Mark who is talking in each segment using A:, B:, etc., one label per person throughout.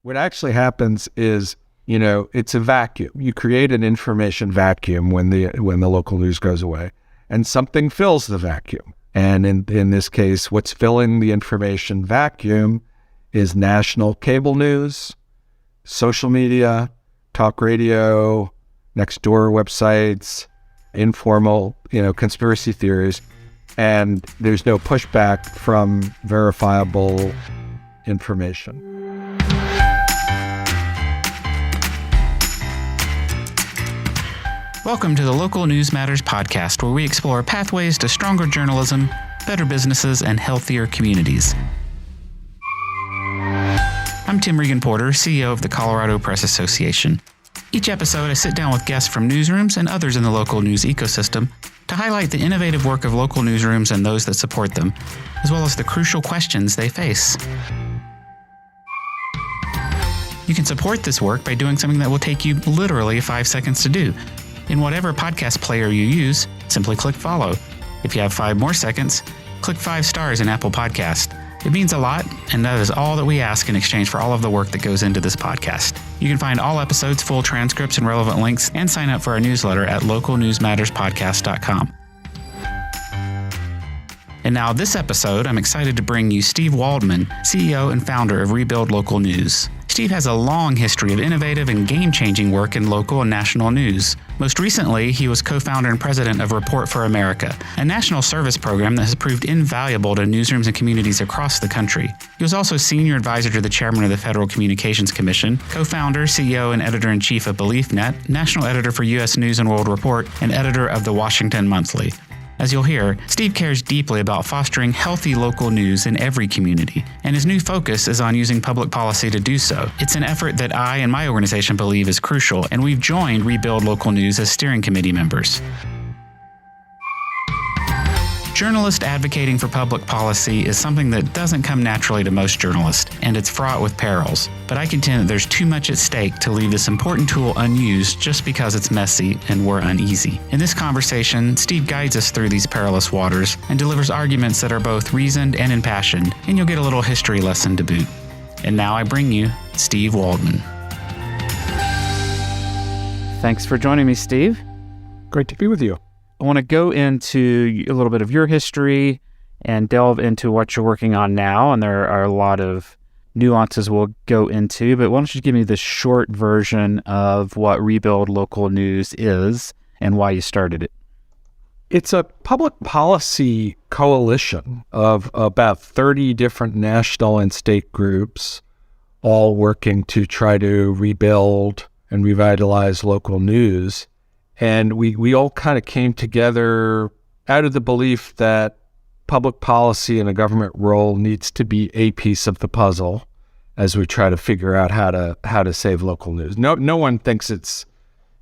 A: What actually happens is, it's a vacuum. You create an information vacuum when the local news goes away, and something fills the vacuum. And in this case, what's filling the information vacuum is national cable news, social media, talk radio, next door websites, informal, conspiracy theories, and there's no pushback from verifiable information.
B: Welcome to the Local News Matters podcast, where we explore pathways to stronger journalism, better businesses, and healthier communities. I'm Tim Regan-Porter, CEO of the Colorado Press Association. Each episode, I sit down with guests from newsrooms and others in the local news ecosystem to highlight the innovative work of local newsrooms and those that support them, as well as the crucial questions they face. You can support this work by doing something that will take you literally 5 seconds to do. In whatever podcast player you use, simply click follow. If you have 5 more seconds, click 5 stars in Apple Podcast. It means a lot, and that is all that we ask in exchange for all of the work that goes into this podcast. You can find all episodes, full transcripts, and relevant links, and sign up for our newsletter at localnewsmatterspodcast.com. And now this episode, I'm excited to bring you Steve Waldman, CEO and founder of Rebuild Local News. Steve has a long history of innovative and game-changing work in local and national news. Most recently, he was co-founder and president of Report for America, a national service program that has proved invaluable to newsrooms and communities across the country. He was also senior advisor to the chairman of the Federal Communications Commission, co-founder, CEO, and editor-in-chief of BeliefNet, national editor for U.S. News and World Report, and editor of the Washington Monthly. As you'll hear, Steve cares deeply about fostering healthy local news in every community, and his new focus is on using public policy to do so. It's an effort that I and my organization believe is crucial, and we've joined Rebuild Local News as steering committee members. Journalist advocating for public policy is something that doesn't come naturally to most journalists, and it's fraught with perils. But I contend that there's too much at stake to leave this important tool unused just because it's messy and we're uneasy. In this conversation, Steve guides us through these perilous waters and delivers arguments that are both reasoned and impassioned, and you'll get a little history lesson to boot. And now I bring you Steve Waldman.
C: Thanks for joining me, Steve.
A: Great to be with you.
C: I want to go into a little bit of your history and delve into what you're working on now, and there are a lot of nuances we'll go into, but why don't you give me the short version of what Rebuild Local News is and why you started it?
A: It's a public policy coalition of about 30 different national and state groups, all working to try to rebuild and revitalize local news. And we all kind of came together out of the belief that public policy and a government role needs to be a piece of the puzzle as we try to figure out how to save local news. No one thinks it's,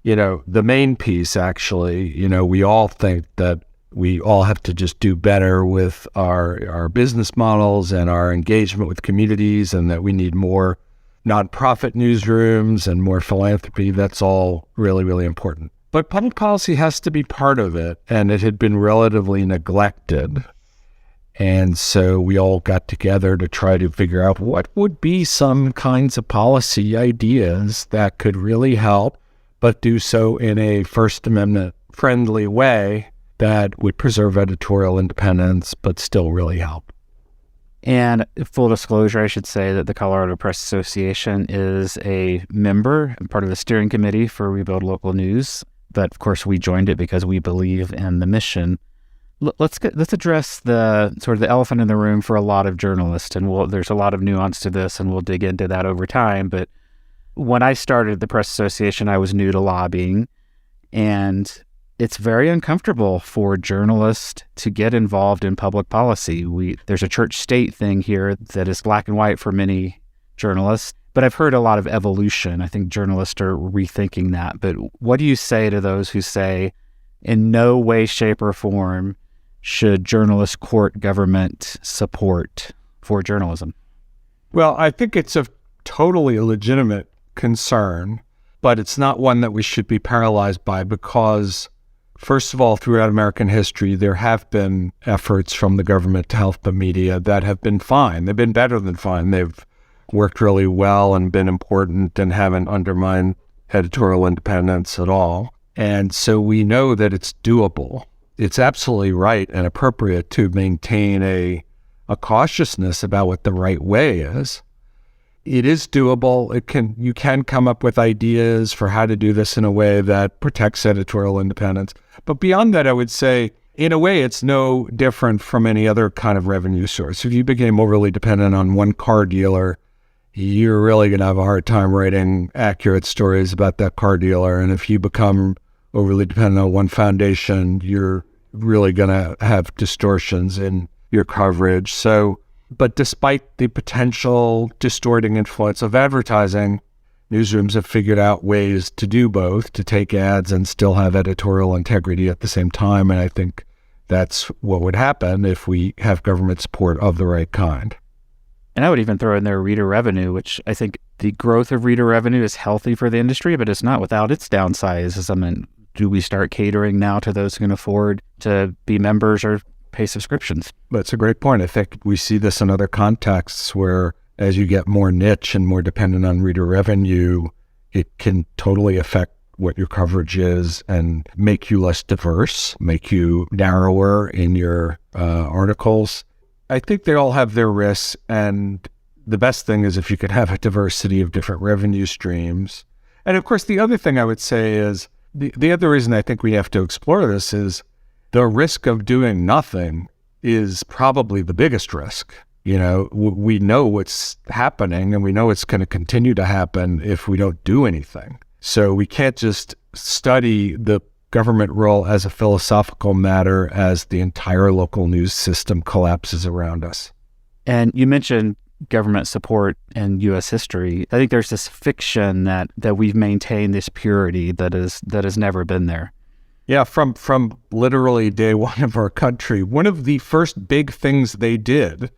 A: the main piece, actually. We all think that we all have to just do better with our business models and our engagement with communities, and that we need more nonprofit newsrooms and more philanthropy. That's all really, really important. But public policy has to be part of it, and it had been relatively neglected. And so we all got together to try to figure out what would be some kinds of policy ideas that could really help, but do so in a First Amendment friendly way that would preserve editorial independence, but still really help.
C: And full disclosure, I should say that the Colorado Press Association is a member and part of the steering committee for Rebuild Local News. But of course, we joined it because we believe in the mission. Let's address the sort of the elephant in the room for a lot of journalists, and there's a lot of nuance to this, and we'll dig into that over time. But when I started the Press Association, I was new to lobbying, and it's very uncomfortable for journalists to get involved in public policy. There's a church-state thing here that is black and white for many journalists. But I've heard a lot of evolution. I think journalists are rethinking that. But what do you say to those who say, in no way, shape, or form should journalists court government support for journalism?
A: Well, I think it's a totally legitimate concern, but it's not one that we should be paralyzed by because, first of all, throughout American history, there have been efforts from the government to help the media that have been fine. They've been better than fine. They've worked really well and been important and haven't undermined editorial independence at all. And so we know that it's doable. It's absolutely right and appropriate to maintain a cautiousness about what the right way is. It is doable. You can come up with ideas for how to do this in a way that protects editorial independence. But beyond that, I would say, in a way, it's no different from any other kind of revenue source. If you became overly dependent on one car dealer, you're really going to have a hard time writing accurate stories about that car dealer. And if you become overly dependent on one foundation, you're really going to have distortions in your coverage. But despite the potential distorting influence of advertising, newsrooms have figured out ways to do both, to take ads and still have editorial integrity at the same time. And I think that's what would happen if we have government support of the right kind.
C: And I would even throw in there reader revenue, which I think the growth of reader revenue is healthy for the industry, but it's not without its downsides. I mean, do we start catering now to those who can afford to be members or pay subscriptions?
A: That's a great point. I think we see this in other contexts where as you get more niche and more dependent on reader revenue, it can totally affect what your coverage is and make you less diverse, make you narrower in your articles. I think they all have their risks, and the best thing is if you could have a diversity of different revenue streams. And of course, the other thing I would say is, the other reason I think we have to explore this is the risk of doing nothing is probably the biggest risk. You know, we know what's happening and we know it's going to continue to happen if we don't do anything. So we can't just study the government role as a philosophical matter as the entire local news system collapses around us.
C: And you mentioned government support in U.S. history. I think there's this fiction that we've maintained this purity that has never been there.
A: Yeah, from literally day one of our country, one of the first big things they did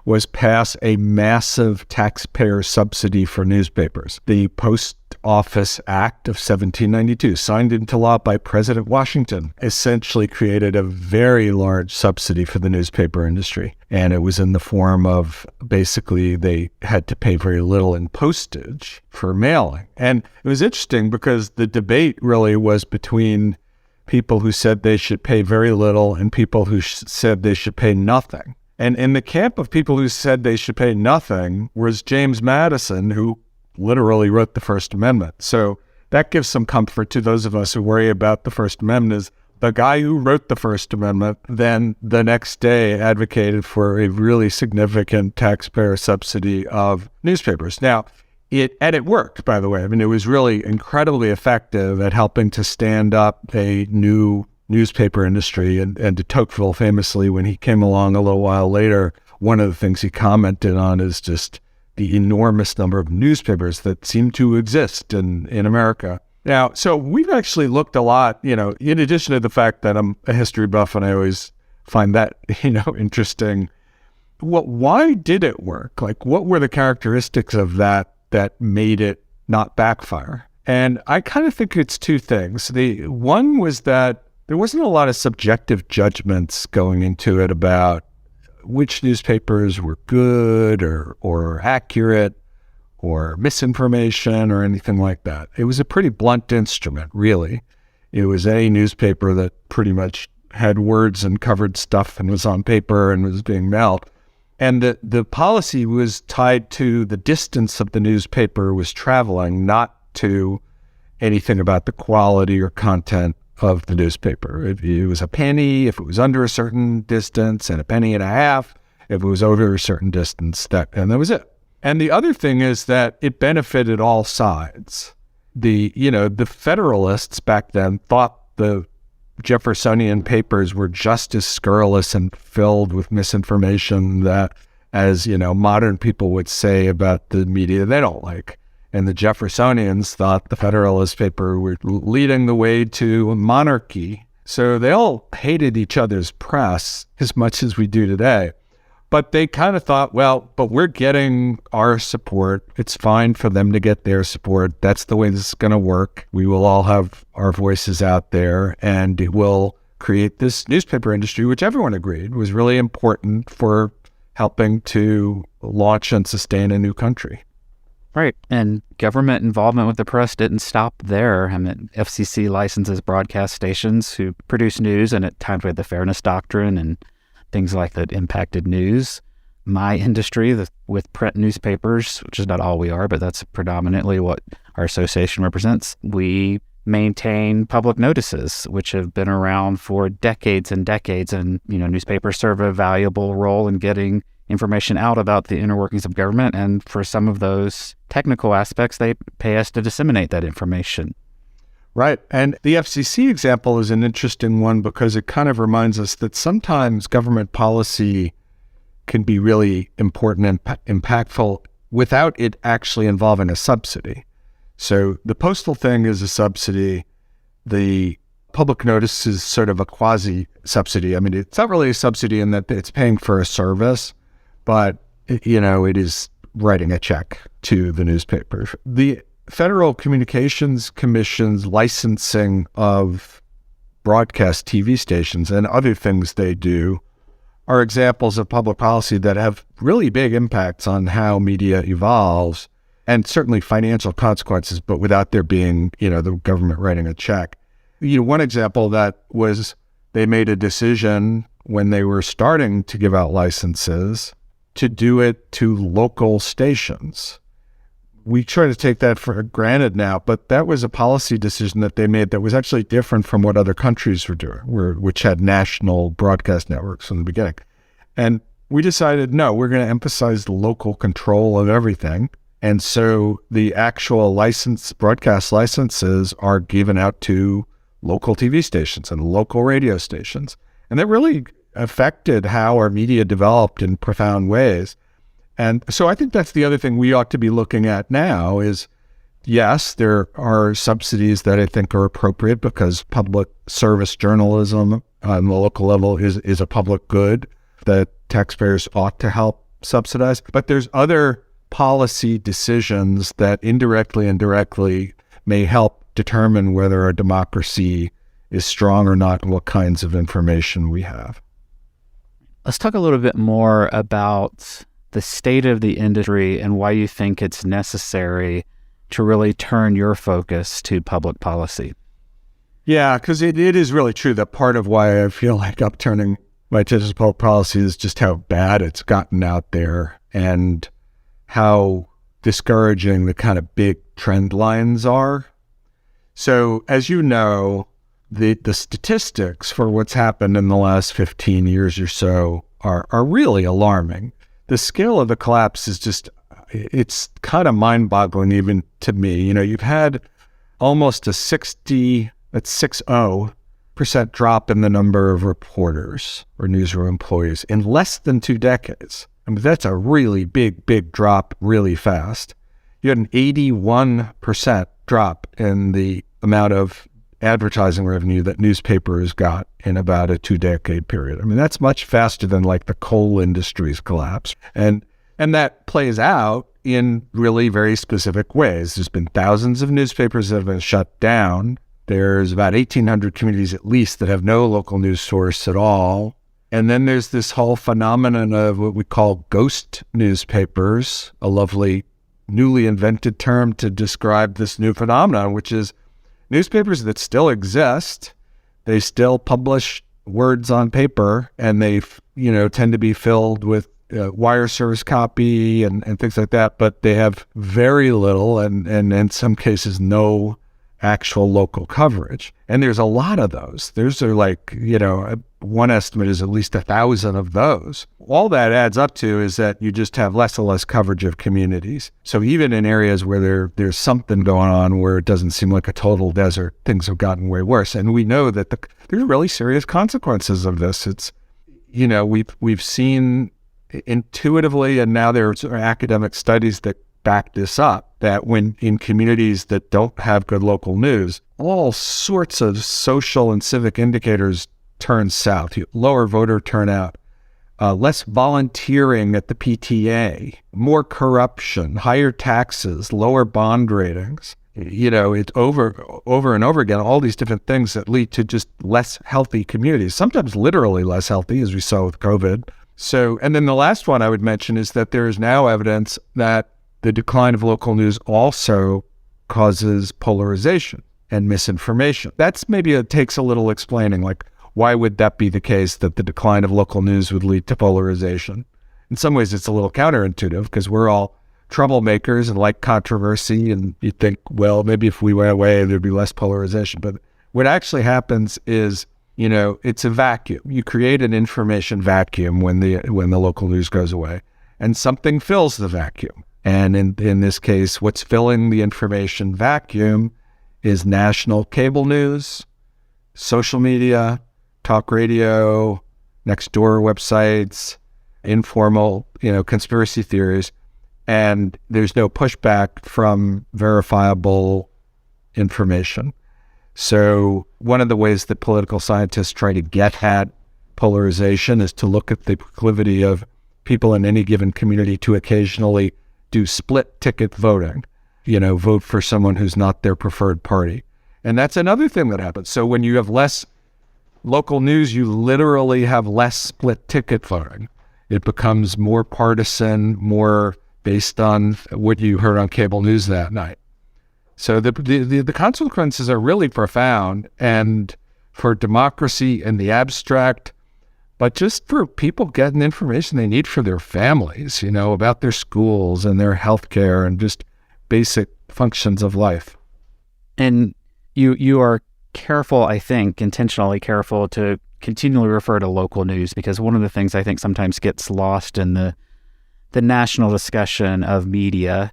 A: was pass a massive taxpayer subsidy for newspapers. The Post Office Act of 1792, signed into law by President Washington, essentially created a very large subsidy for the newspaper industry. And it was in the form of basically they had to pay very little in postage for mailing. And it was interesting because the debate really was between people who said they should pay very little and people who said they should pay nothing. And in the camp of people who said they should pay nothing was James Madison, who literally wrote the First Amendment. So that gives some comfort to those of us who worry about the First Amendment. Is the guy who wrote the First Amendment then the next day advocated for a really significant taxpayer subsidy of newspapers. Now, it worked, by the way. I mean, it was really incredibly effective at helping to stand up a new newspaper industry. And de Tocqueville famously, when he came along a little while later, one of the things he commented on is just the enormous number of newspapers that seem to exist in America. Now, so we've actually looked a lot, in addition to the fact that I'm a history buff and I always find that, interesting. Why did it work? Like, what were the characteristics of that made it not backfire? And I kind of think it's two things. The one was that there wasn't a lot of subjective judgments going into it about which newspapers were good or accurate or misinformation or anything like that. It was a pretty blunt instrument, really. It was a newspaper that pretty much had words and covered stuff and was on paper and was being mailed. And the policy was tied to the distance of the newspaper was traveling, not to anything about the quality or content of the newspaper. It was a penny if it was under a certain distance, and a penny and a half if it was over a certain distance. And that was it. And the other thing is that it benefited all sides. The Federalists back then thought the Jeffersonian papers were just as scurrilous and filled with misinformation that, as modern people would say about the media they don't like. And the Jeffersonians thought the Federalist paper were leading the way to monarchy. So they all hated each other's press as much as we do today. But they kind of thought, well, but we're getting our support. It's fine for them to get their support. That's the way this is going to work. We will all have our voices out there, and it will create this newspaper industry, which everyone agreed was really important for helping to launch and sustain a new country.
C: Right. And government involvement with the press didn't stop there. I mean, FCC licenses broadcast stations who produce news, and at times we had the Fairness Doctrine and things like that impacted news. My industry, with print newspapers, which is not all we are, but that's predominantly what our association represents, we maintain public notices, which have been around for decades and decades. And, newspapers serve a valuable role in getting information out about the inner workings of government. And for some of those technical aspects, they pay us to disseminate that information.
A: Right. And the FCC example is an interesting one because it kind of reminds us that sometimes government policy can be really important and impactful without it actually involving a subsidy. So the postal thing is a subsidy. The public notice is sort of a quasi-subsidy. I mean, it's not really a subsidy in that it's paying for a service, but, it is writing a check to the newspaper. The Federal Communications Commission's licensing of broadcast TV stations and other things they do are examples of public policy that have really big impacts on how media evolves, and certainly financial consequences, but without there being, the government writing a check. One example that was they made a decision when they were starting to give out licenses to do it to local stations. We try to take that for granted now, but that was a policy decision that they made that was actually different from what other countries were doing, which had national broadcast networks from the beginning. And we decided, no, we're going to emphasize the local control of everything. And so the actual broadcast licenses are given out to local TV stations and local radio stations. And that really affected how our media developed in profound ways. And so I think that's the other thing we ought to be looking at now is, yes, there are subsidies that I think are appropriate because public service journalism on the local level is a public good that taxpayers ought to help subsidize. But there's other policy decisions that indirectly and directly may help determine whether our democracy is strong or not and what kinds of information we have.
C: Let's talk a little bit more about the state of the industry and why you think it's necessary to really turn your focus to public policy.
A: Yeah, because it is really true that part of why I feel like upturning my attention to public policy is just how bad it's gotten out there and how discouraging the kind of big trend lines are. So as you know, the statistics for what's happened in the last 15 years or so are really alarming. The scale of the collapse is it's kind of mind-boggling even to me. You've had almost a 60% drop in the number of reporters or newsroom employees in less than 2 decades. I mean, that's a really big drop really fast. You had an 81% drop in the amount of advertising revenue that newspapers got in about a 2-decade period. I mean, that's much faster than like the coal industry's collapse. And that plays out in really very specific ways. There's been thousands of newspapers that have been shut down. There's about 1,800 communities at least that have no local news source at all. And then there's this whole phenomenon of what we call ghost newspapers, a lovely newly invented term to describe this new phenomenon, which is newspapers that still exist. They still publish words on paper, and they, tend to be filled with wire service copy and things like that. But they have very little, and in some cases, no actual local coverage. And there's a lot of those. There's one estimate is at least 1,000 of those. All that adds up to is that you just have less and less coverage of communities. So even in areas where there's something going on where it doesn't seem like a total desert, things have gotten way worse. And we know that there's really serious consequences of this. It's, we've seen intuitively, and now there's academic studies that back this up, that when in communities that don't have good local news, all sorts of social and civic indicators turn south. Lower voter turnout, less volunteering at the PTA, more corruption, higher taxes, lower bond ratings. It's over and over again, all these different things that lead to just less healthy communities, sometimes literally less healthy, as we saw with COVID, So, and then the last one I would mention is that there is now evidence that the decline of local news also causes polarization and misinformation. That's maybe it takes a little explaining, like why would that be the case that the decline of local news would lead to polarization? In some ways, it's a little counterintuitive because we're all troublemakers and like controversy, and you think, well, maybe if we went away, there'd be less polarization. But what actually happens is, it's a vacuum. You create an information vacuum when the local news goes away, and something fills the vacuum. And in this case, what's filling the information vacuum is national cable news, social media, talk radio, next door websites, informal, conspiracy theories, and there's no pushback from verifiable information. So one of the ways that political scientists try to get at polarization is to look at the proclivity of people in any given community to occasionally do split ticket voting, vote for someone who's not their preferred party. And that's another thing that happens. So when you have less local news, you literally have less split ticket voting. It becomes more partisan, more based on what you heard on cable news that night. So the consequences are really profound, and for democracy in the abstract, but just for people getting information they need for their families, about their schools and their healthcare and just basic functions of life.
C: And you are careful, I think, intentionally careful to continually refer to local news, because one of the things I think sometimes gets lost in the national discussion of media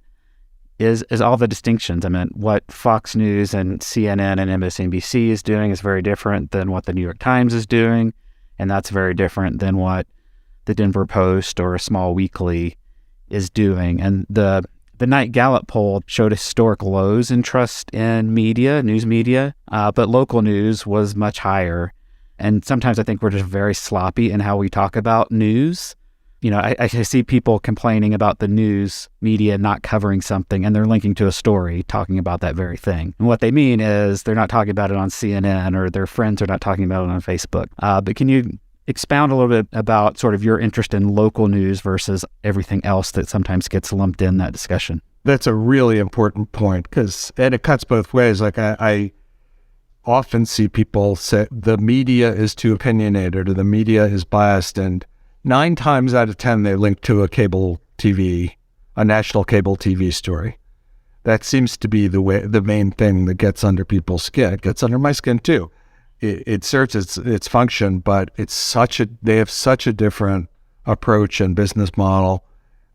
C: is all the distinctions. I mean, what Fox News and CNN and MSNBC is doing is very different than what the New York Times is doing, and that's very different than what the Denver Post or a small weekly is doing. And the Knight Gallup poll showed historic lows in trust in media, news media, but local news was much higher. And sometimes I think we're just very sloppy in how we talk about news. I see people complaining about the news media not covering something, and they're linking to a story talking about that very thing. And what they mean is they're not talking about it on CNN, or their friends are not talking about it on Facebook. But can you expound a little bit about sort of your interest in local news versus everything else that sometimes gets lumped in that discussion?
A: That's a really important point, and it cuts both ways. Like I often see people say the media is too opinionated or the media is biased, and 9 times out of 10 they link to a national cable TV story. That seems to be the main thing that gets under people's skin. It gets under my skin too. It serves its function, but they have such a different approach and business model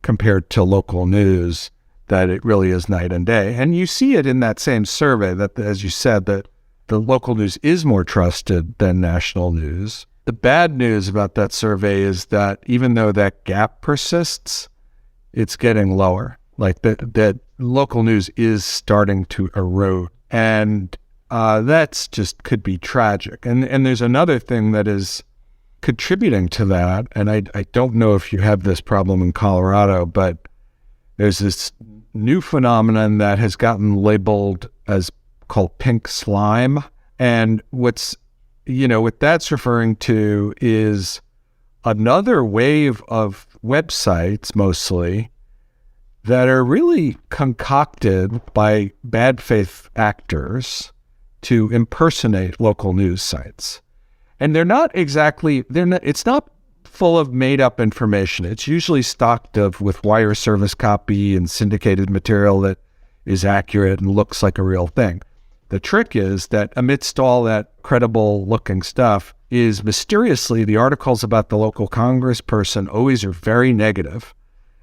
A: compared to local news that it really is night and day. And you see it in that same survey that, as you said, that the local news is more trusted than national news. The bad news about that survey is that even though that gap persists, it's getting lower. Like that local news is starting to erode. And that's just could be tragic. And there's another thing that is contributing to that. And I don't know if you have this problem in Colorado, but there's this new phenomenon that has gotten labeled as called pink slime. And what that's referring to is another wave of websites, mostly, that are really concocted by bad faith actors to impersonate local news sites. And it's not full of made up information. It's usually stocked with wire service copy and syndicated material that is accurate and looks like a real thing. The trick is that amidst all that credible looking stuff is mysteriously the articles about the local congressperson always are very negative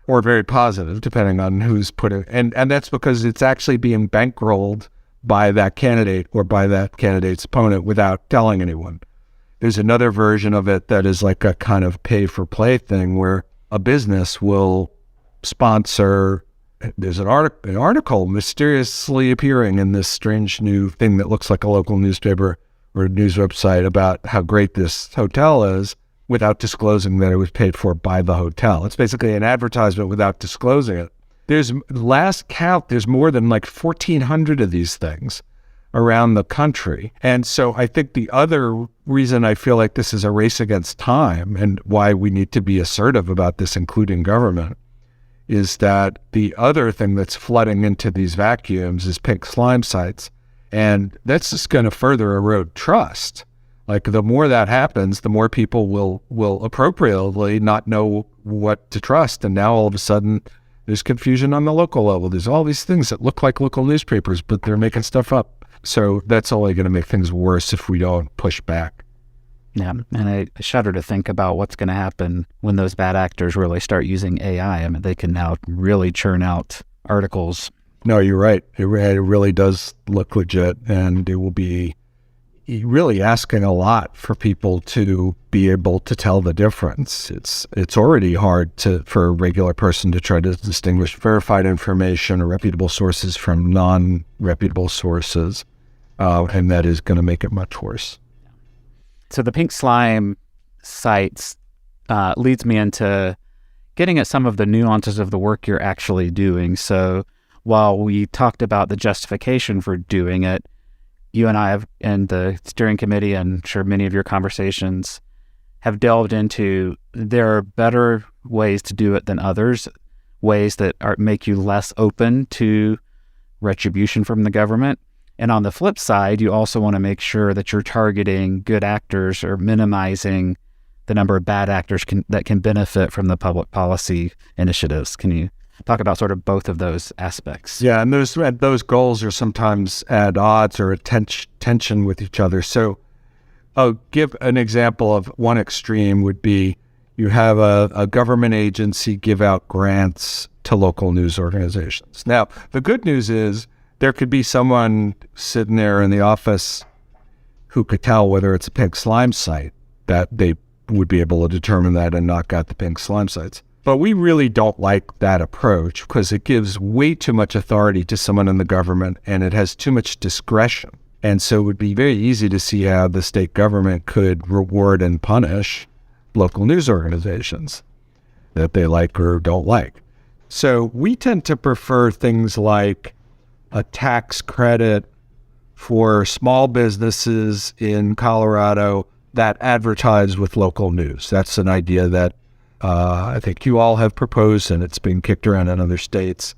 A: or very positive, depending on who's put it. And that's because it's actually being bankrolled by that candidate or by that candidate's opponent without telling anyone. There's another version of it that is like a kind of pay for play thing where a business will sponsor. There's an article mysteriously appearing in this strange new thing that looks like a local newspaper or news website about how great this hotel is without disclosing that it was paid for by the hotel. It's basically an advertisement without disclosing it. There's last count, there's more than like 1,400 of these things around the country. And so I think the other reason I feel like this is a race against time and why we need to be assertive about this, including government, is that the other thing that's flooding into these vacuums is pink slime sites. And that's just going to further erode trust. Like the more that happens, the more people will appropriately not know what to trust. And now all of a sudden there's confusion on the local level. There's all these things that look like local newspapers, but they're making stuff up. So that's only going to make things worse if we don't push back.
C: Yeah, and I shudder to think about what's going to happen when those bad actors really start using AI. I mean, they can now really churn out articles.
A: No, you're right. It really does look legit, and it will be really asking a lot for people to be able to tell the difference. It's already hard for a regular person to try to distinguish verified information or reputable sources from non-reputable sources, and that is going to make it much worse.
C: So the pink slime sites leads me into getting at some of the nuances of the work you're actually doing. So while we talked about the justification for doing it, you and I have, and the steering committee, and I'm sure many of your conversations have delved into, there are better ways to do it than others, ways that make you less open to retribution from the government. And on the flip side, you also want to make sure that you're targeting good actors or minimizing the number of bad actors that can benefit from the public policy initiatives. Can you talk about sort of both of those aspects?
A: Yeah, and those goals are sometimes at odds or at tension with each other. So I'll give an example of one extreme would be you have a government agency give out grants to local news organizations. Now, the good news is there could be someone sitting there in the office who could tell whether it's a pink slime site, that they would be able to determine that and knock out the pink slime sites. But we really don't like that approach because it gives way too much authority to someone in the government and it has too much discretion. And so it would be very easy to see how the state government could reward and punish local news organizations that they like or don't like. So we tend to prefer things like a tax credit for small businesses in Colorado that advertise with local news. That's an idea that I think you all have proposed, and it's been kicked around in other states.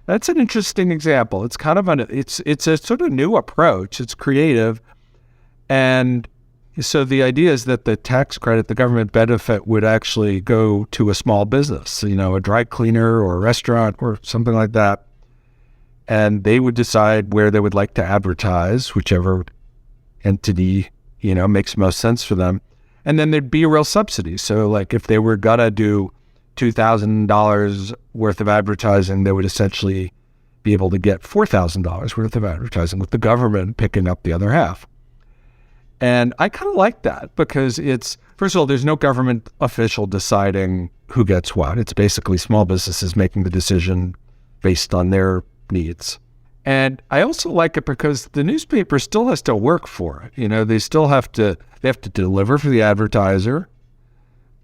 A: That's an interesting example. It's kind of it's a sort of new approach. It's creative, and so the idea is that the tax credit, the government benefit, would actually go to a small business, a dry cleaner or a restaurant or something like that, and they would decide where they would like to advertise, whichever entity makes most sense for them. And then there'd be a real subsidy. So like if they were gonna do $2,000 worth of advertising, they would essentially be able to get $4,000 worth of advertising with the government picking up the other half. And I kind of like that because first of all, there's no government official deciding who gets what. It's basically small businesses making the decision based on their needs. And I also like it because the newspaper still has to work for it. They still have to deliver for the advertiser.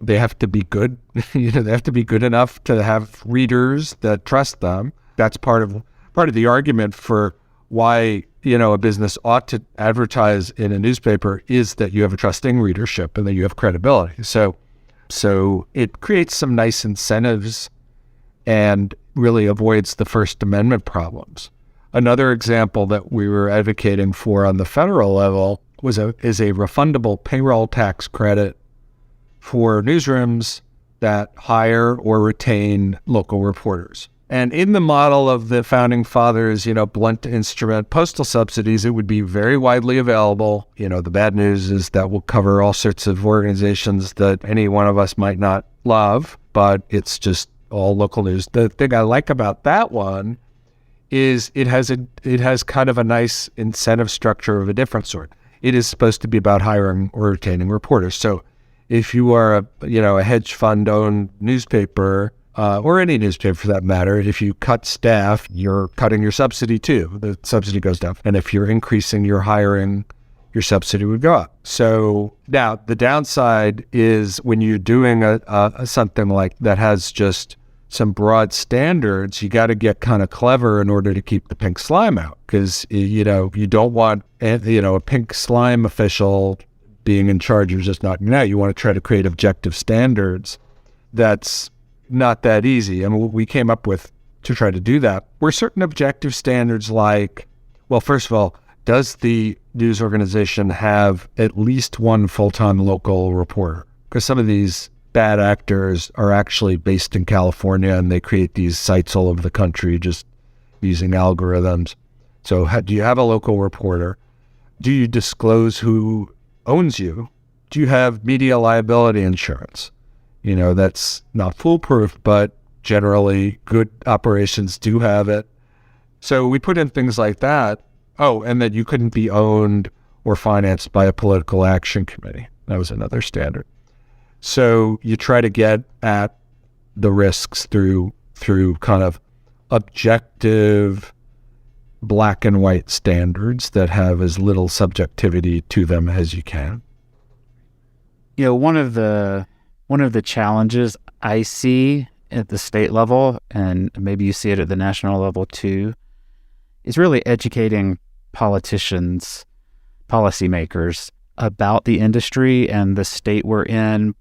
A: They have to be good. They have to be good enough to have readers that trust them. That's part of the argument for why, a business ought to advertise in a newspaper is that you have a trusting readership and that you have credibility. So it creates some nice incentives and really avoids the First Amendment problems. Another example that we were advocating for on the federal level is a refundable payroll tax credit for newsrooms that hire or retain local reporters. And in the model of the founding fathers, blunt instrument postal subsidies, it would be very widely available. The bad news is that will cover all sorts of organizations that any one of us might not love, but it's just all local news. The thing I like about that one is it has kind of a nice incentive structure of a different sort. It is supposed to be about hiring or retaining reporters. So if you are a hedge fund owned newspaper, or any newspaper for that matter, if you cut staff, you're cutting your subsidy too. The subsidy goes down. And if you're increasing your hiring, your subsidy would go up. So now the downside is when you're doing something like that has just some broad standards, you got to get kind of clever in order to keep the pink slime out, because, you don't want, a pink slime official being in charge of just knocking out. You want to try to create objective standards. That's not that easy. And what we came up with to try to do that were certain objective standards like, well, first of all, does the news organization have at least one full-time local reporter? Because some of these bad actors are actually based in California, and they create these sites all over the country just using algorithms. So do you have a local reporter? Do you disclose who owns you? Do you have media liability insurance? That's not foolproof, but generally good operations do have it. So we put in things like that. Oh, and that you couldn't be owned or financed by a political action committee. That was another standard. So you try to get at the risks through kind of objective black and white standards that have as little subjectivity to them as you can.
C: One of the challenges I see at the state level, and maybe you see it at the national level too, is really educating politicians, policymakers about the industry and the state we're in,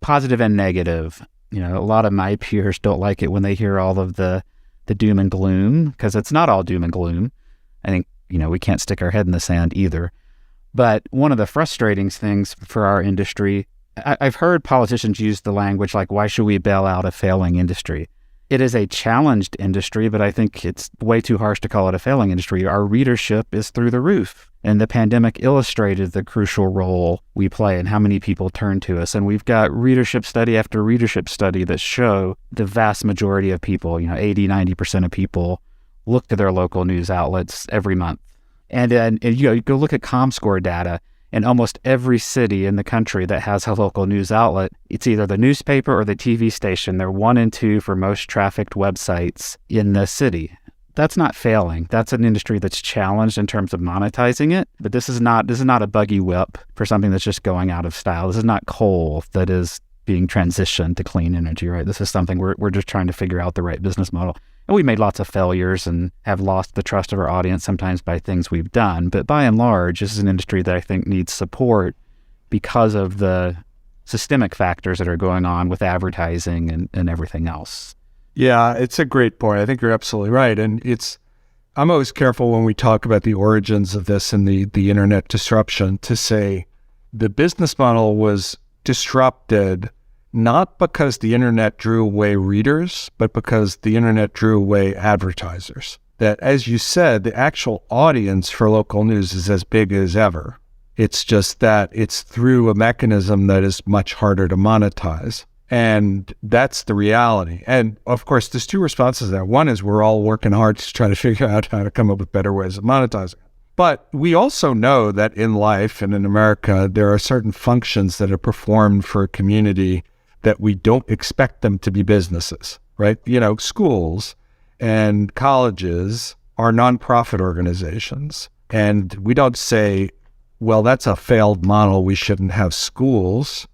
C: positive and negative. A lot of my peers don't like it when they hear all of the doom and gloom, because it's not all doom and gloom. I think, we can't stick our head in the sand either. But one of the frustrating things for our industry, I've heard politicians use the language like, why should we bail out a failing industry? It is a challenged industry, but I think it's way too harsh to call it a failing industry. Our readership is through the roof. And the pandemic illustrated the crucial role we play and how many people turn to us. And we've got readership study after readership study that show the vast majority of people, 80, 90% of people look to their local news outlets every month. And you go look at ComScore data, in almost every city in the country that has a local news outlet, it's either the newspaper or the TV station. They're 1 and 2 for most trafficked websites in the city. That's not failing. That's an industry that's challenged in terms of monetizing it. But this is not a buggy whip for something that's just going out of style. This is not coal that is being transitioned to clean energy, right? This is something we're just trying to figure out the right business model. And we made lots of failures and have lost the trust of our audience sometimes by things we've done. But by and large, this is an industry that I think needs support because of the systemic factors that are going on with advertising and everything else.
A: Yeah, it's a great point. I think you're absolutely right. And I'm always careful when we talk about the origins of this and the internet disruption to say the business model was disrupted not because the internet drew away readers, but because the internet drew away advertisers. That, as you said, the actual audience for local news is as big as ever. It's just that it's through a mechanism that is much harder to monetize. And that's the reality. And of course, there's 2 responses to that. One is we're all working hard to try to figure out how to come up with better ways of monetizing it. But we also know that in life and in America, there are certain functions that are performed for a community that we don't expect them to be businesses, right? Schools and colleges are nonprofit organizations. And we don't say, well, that's a failed model. We shouldn't have schools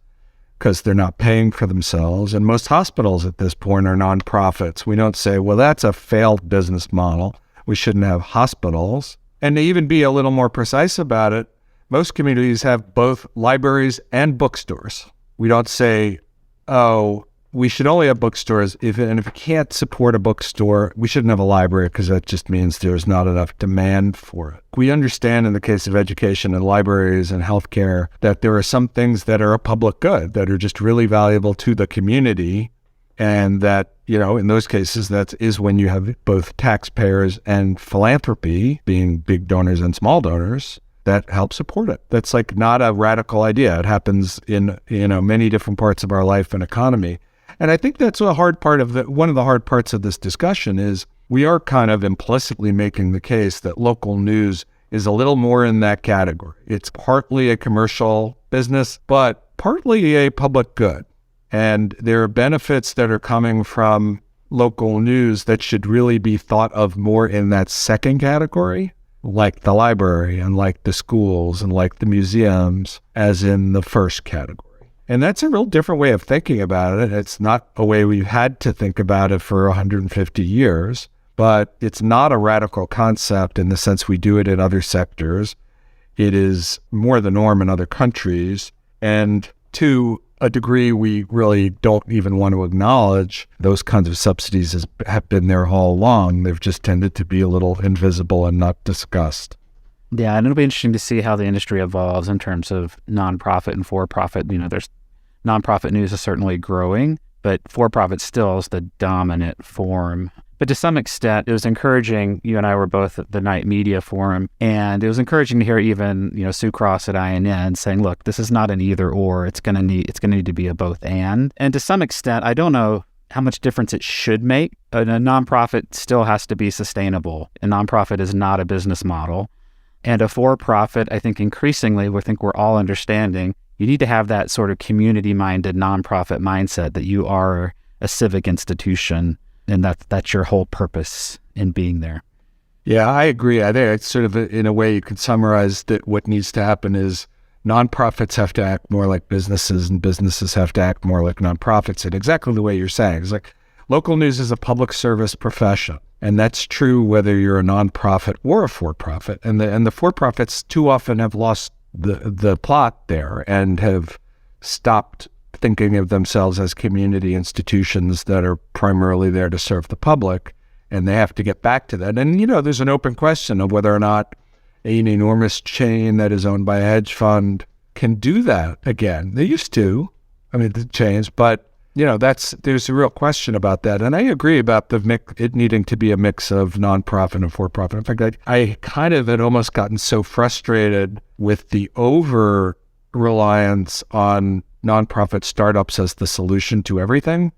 A: because they're not paying for themselves. And most hospitals at this point are nonprofits. We don't say, well, that's a failed business model. We shouldn't have hospitals. And to even be a little more precise about it, most communities have both libraries and bookstores. We don't say, oh, we should only have bookstores. If you can't support a bookstore, we shouldn't have a library because that just means there's not enough demand for it. We understand in the case of education and libraries and healthcare that there are some things that are a public good that are just really valuable to the community. And that, in those cases, that is when you have both taxpayers and philanthropy being big donors and small donors that help support it. That's not a radical idea. It happens in, many different parts of our life and economy. And I think that's one of the hard parts of this discussion is we are kind of implicitly making the case that local news is a little more in that category. It's partly a commercial business, but partly a public good. And there are benefits that are coming from local news that should really be thought of more in that second category, like the library and like the schools and like the museums, as in the first category. And that's a real different way of thinking about it. It's not a way we've had to think about it for 150 years, but it's not a radical concept in the sense we do it in other sectors. It is more the norm in other countries. And to a degree, we really don't even want to acknowledge those kinds of subsidies have been there all along. They've just tended to be a little invisible and not discussed.
C: Yeah, and it'll be interesting to see how the industry evolves in terms of nonprofit and for-profit. There's nonprofit news is certainly growing, but for-profit still is the dominant form. But to some extent, it was encouraging. You and I were both at the Night Media Forum, and it was encouraging to hear even Sue Cross at INN saying, "Look, this is not an either or. It's going to need to be a both and." And to some extent, I don't know how much difference it should make. A nonprofit still has to be sustainable. A nonprofit is not a business model, and a for-profit, I think increasingly, we're all understanding. You need to have that sort of community-minded nonprofit mindset that you are a civic institution. And that's your whole purpose in being there.
A: Yeah, I agree. I think it's sort of, in a way, you could summarize that what needs to happen is nonprofits have to act more like businesses and businesses have to act more like nonprofits in exactly the way you're saying. It's like local news is a public service profession. And that's true whether you're a nonprofit or a for-profit. And the for-profits too often have lost the plot there and have stopped thinking of themselves as community institutions that are primarily there to serve the public, and they have to get back to that. And, there's an open question of whether or not an enormous chain that is owned by a hedge fund can do that again. They used to, the chains, but, there's a real question about that. And I agree about it needing to be a mix of nonprofit and for-profit. In fact, I kind of had almost gotten so frustrated with the over-reliance on nonprofit startups as the solution to everything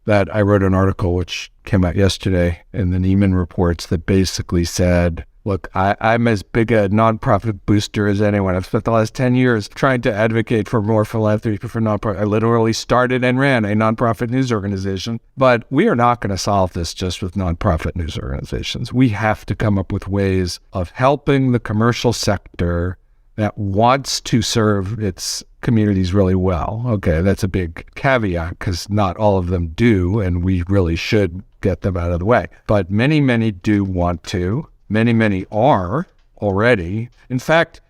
A: that I wrote an article which came out yesterday in the Neiman Reports that basically said, look, I'm as big a nonprofit booster as anyone. I've spent the last 10 years trying to advocate for more philanthropy for nonprofit. I literally started and ran a nonprofit news organization, but we are not going to solve this just with nonprofit news organizations. We have to come up with ways of helping the commercial sector that wants to serve its communities really well. Okay, that's a big caveat because not all of them do, and we really should get them out of the way. But many, many do want to. Many, many are already. In fact,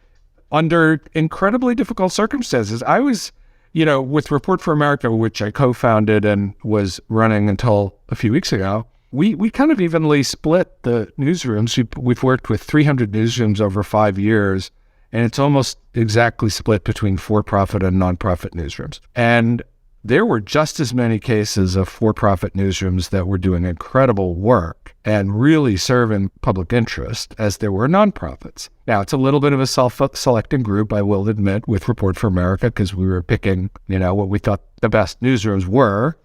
A: under incredibly difficult circumstances. I was, with Report for America, which I co-founded and was running until a few weeks ago, we kind of evenly split the newsrooms. We've worked with 300 newsrooms over 5 years, and it's almost exactly split between for-profit and nonprofit newsrooms. And there were just as many cases of for-profit newsrooms that were doing incredible work and really serving public interest as there were nonprofits. Now, it's a little bit of a self-selecting group, I will admit, with Report for America, because we were picking, what we thought the best newsrooms were,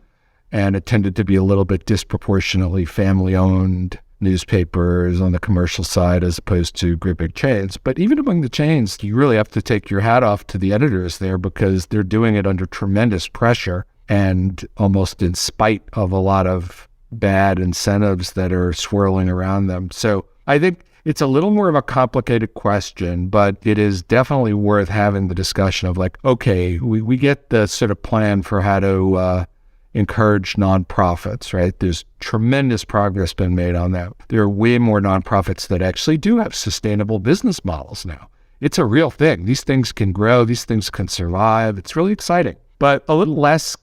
A: and it tended to be a little bit disproportionately family-owned newspapers on the commercial side as opposed to great big chains. But even among the chains, you really have to take your hat off to the editors there because they're doing it under tremendous pressure and almost in spite of a lot of bad incentives that are swirling around them. So I think it's a little more of a complicated question, but it is definitely worth having the discussion of okay, we get the sort of plan for how to encourage nonprofits, right? There's tremendous progress been made on that. There are way more nonprofits that actually do have sustainable business models now. It's a real thing. These things can grow. These things can survive. It's really exciting. But a little less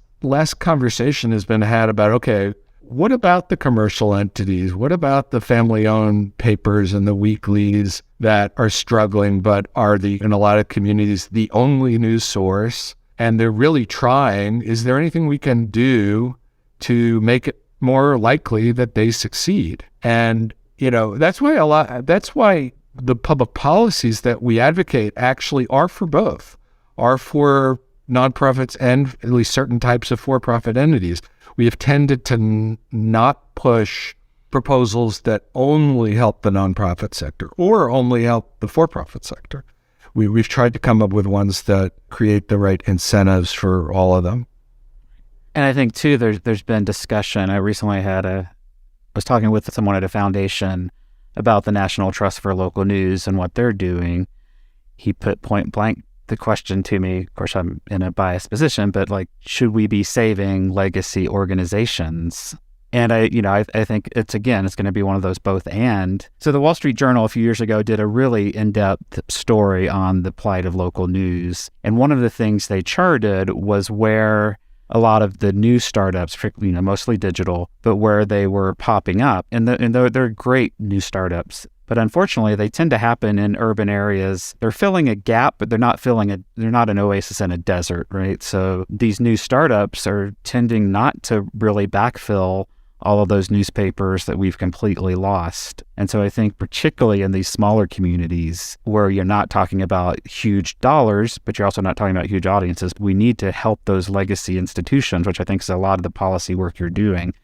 A: conversation has been had about, okay, what about the commercial entities? What about the family-owned papers and the weeklies that are struggling but are in a lot of communities, the only news source? And they're really trying. Is there anything we can do to make it more likely that they succeed? And, that's why the public policies that we advocate actually are for both, are for nonprofits and at least certain types of for-profit entities. We have tended to not push proposals that only help the nonprofit sector or only help the for-profit sector. We've tried to come up with ones that create the right incentives for all of them.
C: And I think too, there's been discussion. I recently was talking with someone at a foundation about the National Trust for Local News and what they're doing. He put point blank the question to me, of course, I'm in a biased position, but like, should we be saving legacy organizations? And I think it's going to be one of those both and. So the Wall Street Journal a few years ago did a really in-depth story on the plight of local news. And one of the things they charted was where a lot of the new startups, mostly digital, but where they were popping up. And they're great new startups. But unfortunately, they tend to happen in urban areas. They're filling a gap, but they're not an oasis in a desert, right? So these new startups are tending not to really backfill all of those newspapers that we've completely lost. And so I think particularly in these smaller communities where you're not talking about huge dollars, but you're also not talking about huge audiences, we need to help those legacy institutions, which I think is a lot of the policy work you're doing,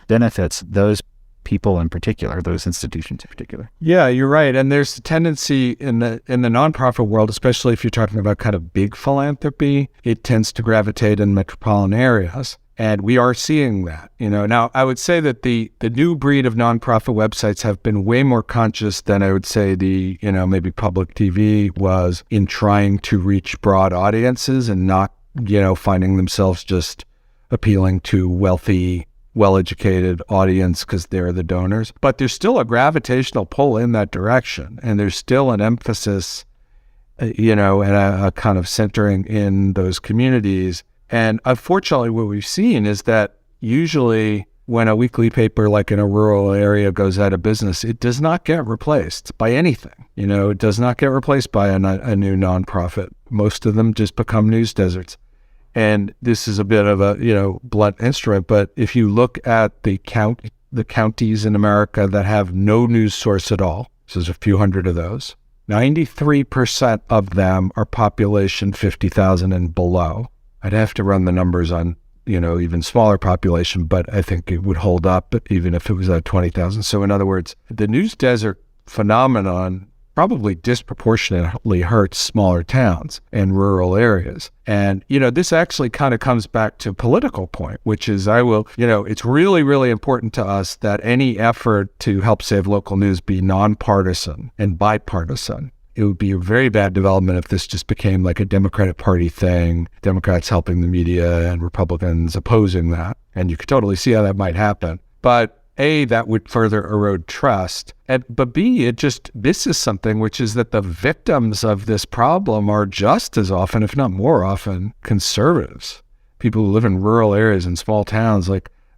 C: benefits those people in particular, those institutions in particular.
A: Yeah, you're right. And there's a tendency in the nonprofit world, especially if you're talking about kind of big philanthropy, it tends to gravitate in metropolitan areas. And we are seeing that, Now, I would say that the new breed of nonprofit websites have been way more conscious than I would say maybe public TV was in trying to reach broad audiences and not, finding themselves just appealing to wealthy, well-educated audience because they're the donors. But there's still a gravitational pull in that direction. And there's still an emphasis, and a kind of centering in those communities. And unfortunately, what we've seen is that usually when a weekly paper like in a rural area goes out of business, it does not get replaced by anything. It does not get replaced by a new nonprofit. Most of them just become news deserts. And this is a bit of a, blunt instrument, but if you look at the counties in America that have no news source at all, so there's a few hundred of those, 93% of them are population 50,000 and below. I'd have to run the numbers on, even smaller population, but I think it would hold up even if it was at 20,000. So in other words, the news desert phenomenon probably disproportionately hurts smaller towns and rural areas. And, this actually kind of comes back to a political point, which is it's really, really important to us that any effort to help save local news be nonpartisan and bipartisan. It would be a very bad development if this just became like a Democratic Party thing, Democrats helping the media and Republicans opposing that. And you could totally see how that might happen. But A, that would further erode trust. But B, this is something which is that the victims of this problem are just as often, if not more often, conservatives. People who live in rural areas and small towns,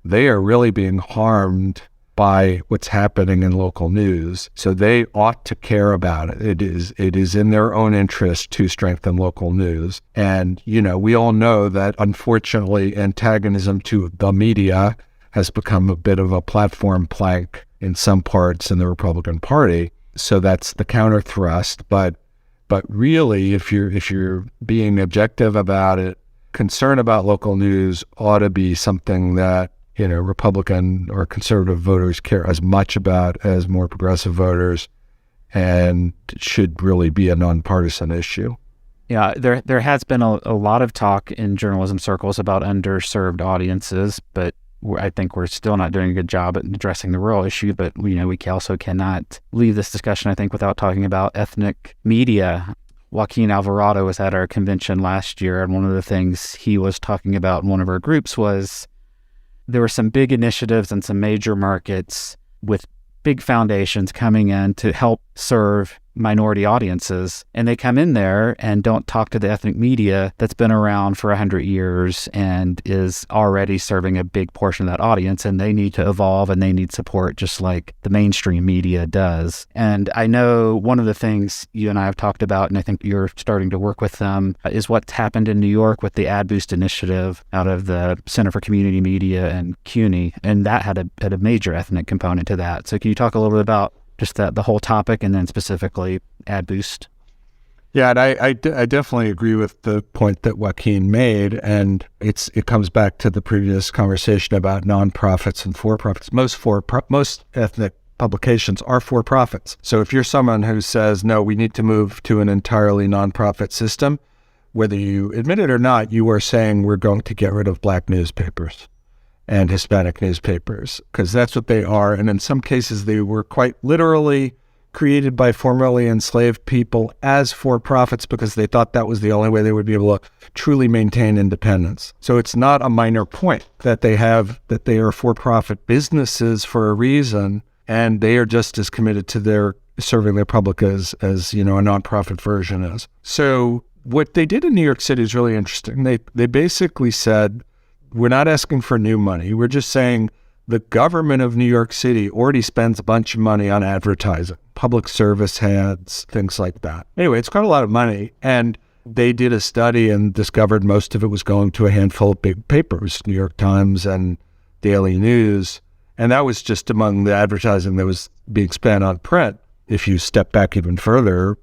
A: they are really being harmed by what's happening in local news. So they ought to care about it. It is in their own interest to strengthen local news. And, we all know that unfortunately antagonism to the media has become a bit of a platform plank in some parts in the Republican Party. So that's the counter thrust. But really, if you're being objective about it, concern about local news ought to be something that Republican or conservative voters care as much about as more progressive voters, and should really be a nonpartisan issue.
C: Yeah, there has been a lot of talk in journalism circles about underserved audiences, but I think we're still not doing a good job at addressing the rural issue. But we also cannot leave this discussion, I think, without talking about ethnic media. Joaquin Alvarado was at our convention last year, and one of the things he was talking about in one of our groups was there were some big initiatives in some major markets with big foundations coming in to help serve minority audiences, and they come in there and don't talk to the ethnic media that's been around for 100 years and is already serving a big portion of that audience, and they need to evolve and they need support just like the mainstream media does. And I know one of the things you and I have talked about, and I think you're starting to work with them, is what's happened in New York with the Ad Boost initiative out of the Center for Community Media and CUNY, and that had a major ethnic component to that. So can you talk a little bit about just the whole topic, and then specifically Ad Boost?
A: Yeah, and I definitely agree with the point that Joaquin made, and it comes back to the previous conversation about nonprofits and for-profits. Most ethnic publications are for-profits. So if you're someone who says, no, we need to move to an entirely nonprofit system, whether you admit it or not, you are saying we're going to get rid of Black newspapers and Hispanic newspapers, because that's what they are. And in some cases, they were quite literally created by formerly enslaved people as for-profits because they thought that was the only way they would be able to truly maintain independence. So it's not a minor point that they are for-profit businesses for a reason, and they are just as committed to serving their public as a nonprofit version is. So what they did in New York City is really interesting. They basically said, we're not asking for new money. We're just saying the government of New York City already spends a bunch of money on advertising, public service ads, things like that. Anyway, it's got a lot of money. And they did a study and discovered most of it was going to a handful of big papers, New York Times and Daily News. And that was just among the advertising that was being spent on print. If you step back even further,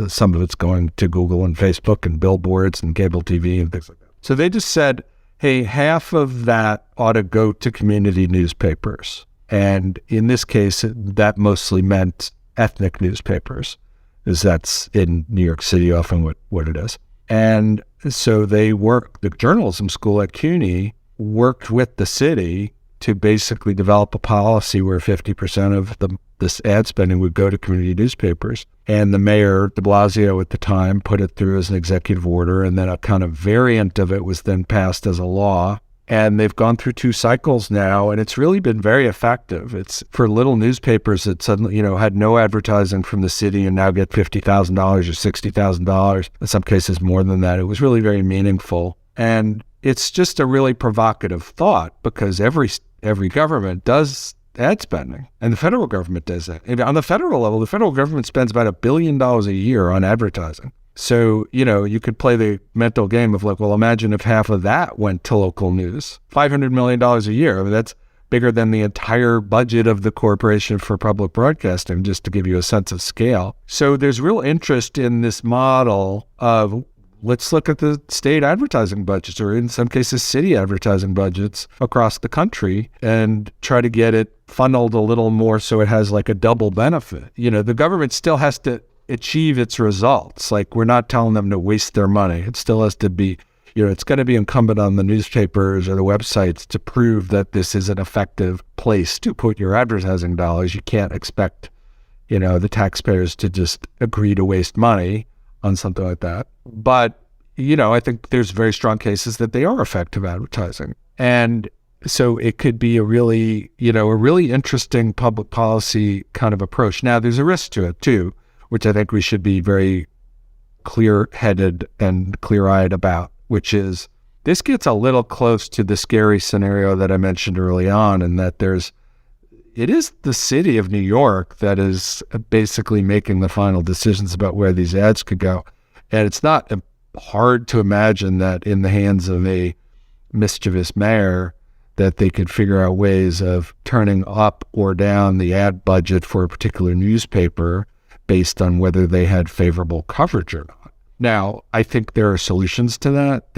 A: some of it's going to Google and Facebook and billboards and cable TV and things like that. So they just said, hey, half of that ought to go to community newspapers. And in this case, that mostly meant ethnic newspapers, because that's in New York City often what it is. And so the journalism school at CUNY worked with the city to basically develop a policy where 50% of this ad spending would go to community newspapers. And the mayor, de Blasio at the time, put it through as an executive order, and then a kind of variant of it was then passed as a law. And they've gone through 2 cycles now, and it's really been very effective. It's for little newspapers that suddenly, had no advertising from the city and now get $50,000 or $60,000, in some cases more than that. It was really very meaningful. And it's just a really provocative thought, because every government does ad spending, and the federal government does that. And on the federal level, the federal government spends about $1 billion a year on advertising. So, you could play the mental game of imagine if half of that went to local news. $500 million a year. I mean, that's bigger than the entire budget of the Corporation for Public Broadcasting, just to give you a sense of scale. So there's real interest in this model of, let's look at the state advertising budgets, or in some cases city advertising budgets across the country, and try to get it funneled a little more so it has a double benefit. The government still has to achieve its results. We're not telling them to waste their money. It still has to be, it's going to be incumbent on the newspapers or the websites to prove that this is an effective place to put your advertising dollars. You can't expect, the taxpayers to just agree to waste money on something like that. But, I think there's very strong cases that they are effective advertising. And so it could be a really interesting public policy kind of approach. Now, there's a risk to it too, which I think we should be very clear-headed and clear-eyed about, which is this gets a little close to the scary scenario that I mentioned early on, and that it is the city of New York that is basically making the final decisions about where these ads could go. And it's not hard to imagine that in the hands of a mischievous mayor, that they could figure out ways of turning up or down the ad budget for a particular newspaper based on whether they had favorable coverage or not. Now, I think there are solutions to that.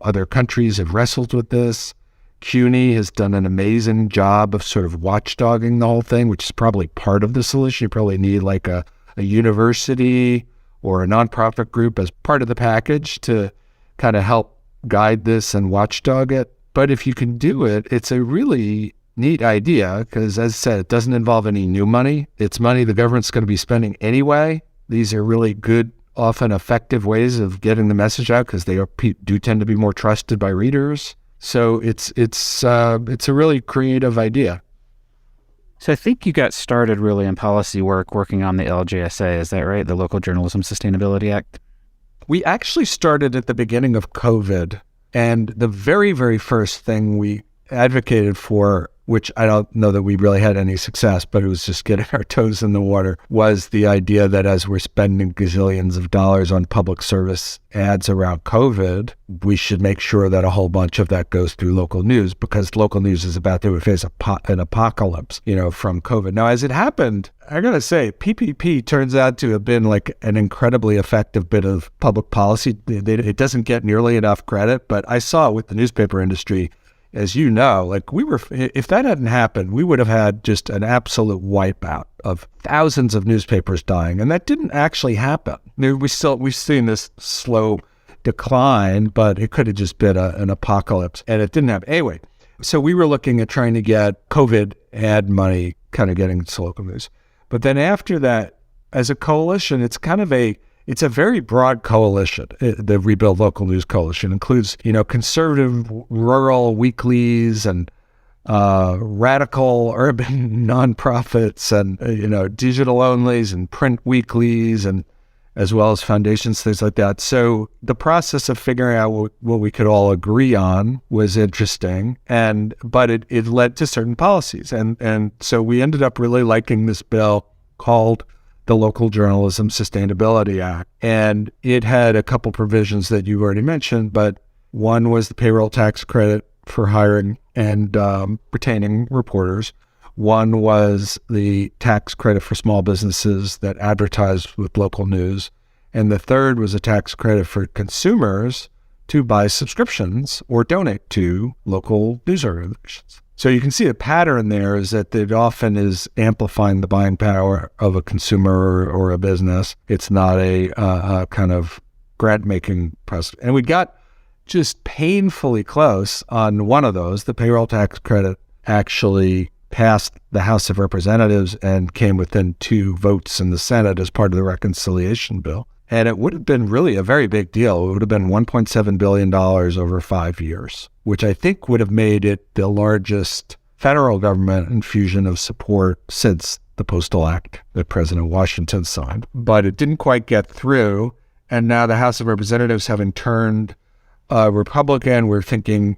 A: Other countries have wrestled with this. CUNY has done an amazing job of sort of watchdogging the whole thing, which is probably part of the solution. You probably need a university or a nonprofit group as part of the package to kind of help guide this and watchdog it. But if you can do it, it's a really neat idea, because as I said, it doesn't involve any new money. It's money the government's going to be spending anyway. These are really good, often effective ways of getting the message out, because they do tend to be more trusted by readers. So it's a really creative idea.
C: So I think you got started really in policy work working on the LJSA, is that right? The Local Journalism Sustainability Act?
A: We actually started at the beginning of COVID, and the very, very first thing we advocated for, which I don't know that we really had any success, but it was just getting our toes in the water, was the idea that as we're spending gazillions of dollars on public service ads around COVID, we should make sure that a whole bunch of that goes through local news, because local news is about to face an apocalypse, from COVID. Now, as it happened, I gotta say, PPP turns out to have been an incredibly effective bit of public policy. It doesn't get nearly enough credit, but I saw it with the newspaper industry. As you know, if that hadn't happened, we would have had just an absolute wipeout of thousands of newspapers dying. And that didn't actually happen. We've seen this slow decline, but it could have just been an apocalypse, and it didn't happen. Anyway, so we were looking at trying to get COVID ad money kind of getting into local news. But then after that, as a coalition, it's a very broad coalition. The Rebuild Local News Coalition includes, conservative rural weeklies and radical urban nonprofits and, digital onlys and print weeklies, and as well as foundations, things like that. So the process of figuring out what we could all agree on was interesting, but it led to certain policies. And so we ended up really liking this bill called the Local Journalism Sustainability Act. And it had a couple provisions that you've already mentioned, but one was the payroll tax credit for hiring and retaining reporters. One was the tax credit for small businesses that advertise with local news. And the third was a tax credit for consumers to buy subscriptions or donate to local news organizations. So you can see a pattern there is that it often is amplifying the buying power of a consumer or a business. It's not a kind of grant-making process. And we got just painfully close on one of those. The payroll tax credit actually passed the House of Representatives and came within 2 votes in the Senate as part of the reconciliation bill. And it would have been really a very big deal. It would have been $1.7 billion over 5 years, which I think would have made it the largest federal government infusion of support since the Postal Act that President Washington signed. But it didn't quite get through. And now the House of Representatives, having turned Republican, we're thinking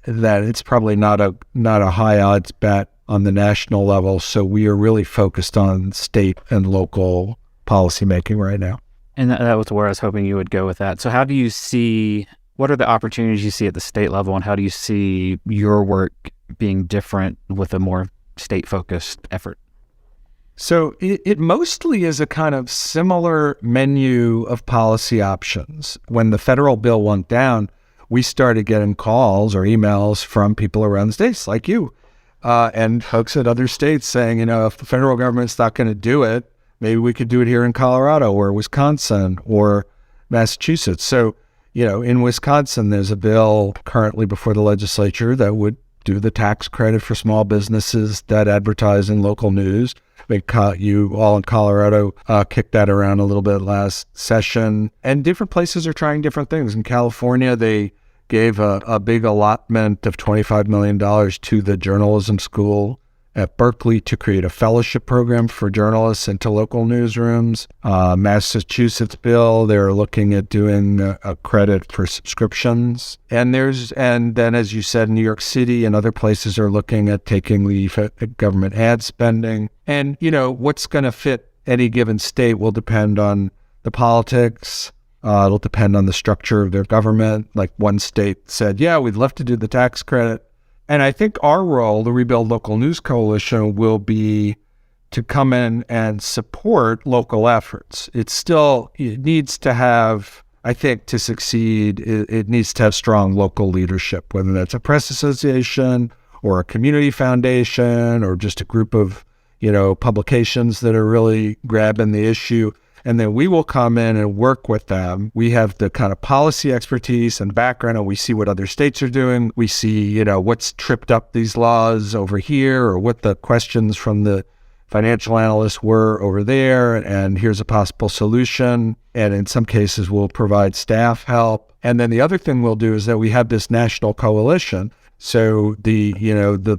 A: that it's probably not a high odds bet on the national level. So we are really focused on state and local policymaking right now.
C: And that was where I was hoping you would go with that. So how do you see, what are the opportunities you see at the state level, and how do you see your work being different with a more state-focused effort?
A: So it mostly is a kind of similar menu of policy options. When the federal bill went down, we started getting calls or emails from people around the states like you and folks at other states saying, if the federal government's not going to do it, maybe we could do it here in Colorado or Wisconsin or Massachusetts. So, in Wisconsin, there's a bill currently before the legislature that would do the tax credit for small businesses that advertise in local news. You all in Colorado kicked that around a little bit last session. And different places are trying different things. In California, they gave a big allotment of $25 million to the journalism school at Berkeley to create a fellowship program for journalists into local newsrooms. Massachusetts bill, they're looking at doing a credit for subscriptions. And then, as you said, New York City and other places are looking at taking the government ad spending. And, what's going to fit any given state will depend on the politics. It'll depend on the structure of their government. Like one state said, yeah, we'd love to do the tax credit. And I think our role, the Rebuild Local News Coalition, will be to come in and support local efforts. It needs to have, I think, to succeed, it needs to have strong local leadership, whether that's a press association or a community foundation or just a group of, publications that are really grabbing the issue. And then we will come in and work with them. We have the kind of policy expertise and background, and we see what other states are doing. We see, what's tripped up these laws over here, or what the questions from the financial analysts were over there, and here's a possible solution. And in some cases, we'll provide staff help. And then the other thing we'll do is that we have this national coalition. So the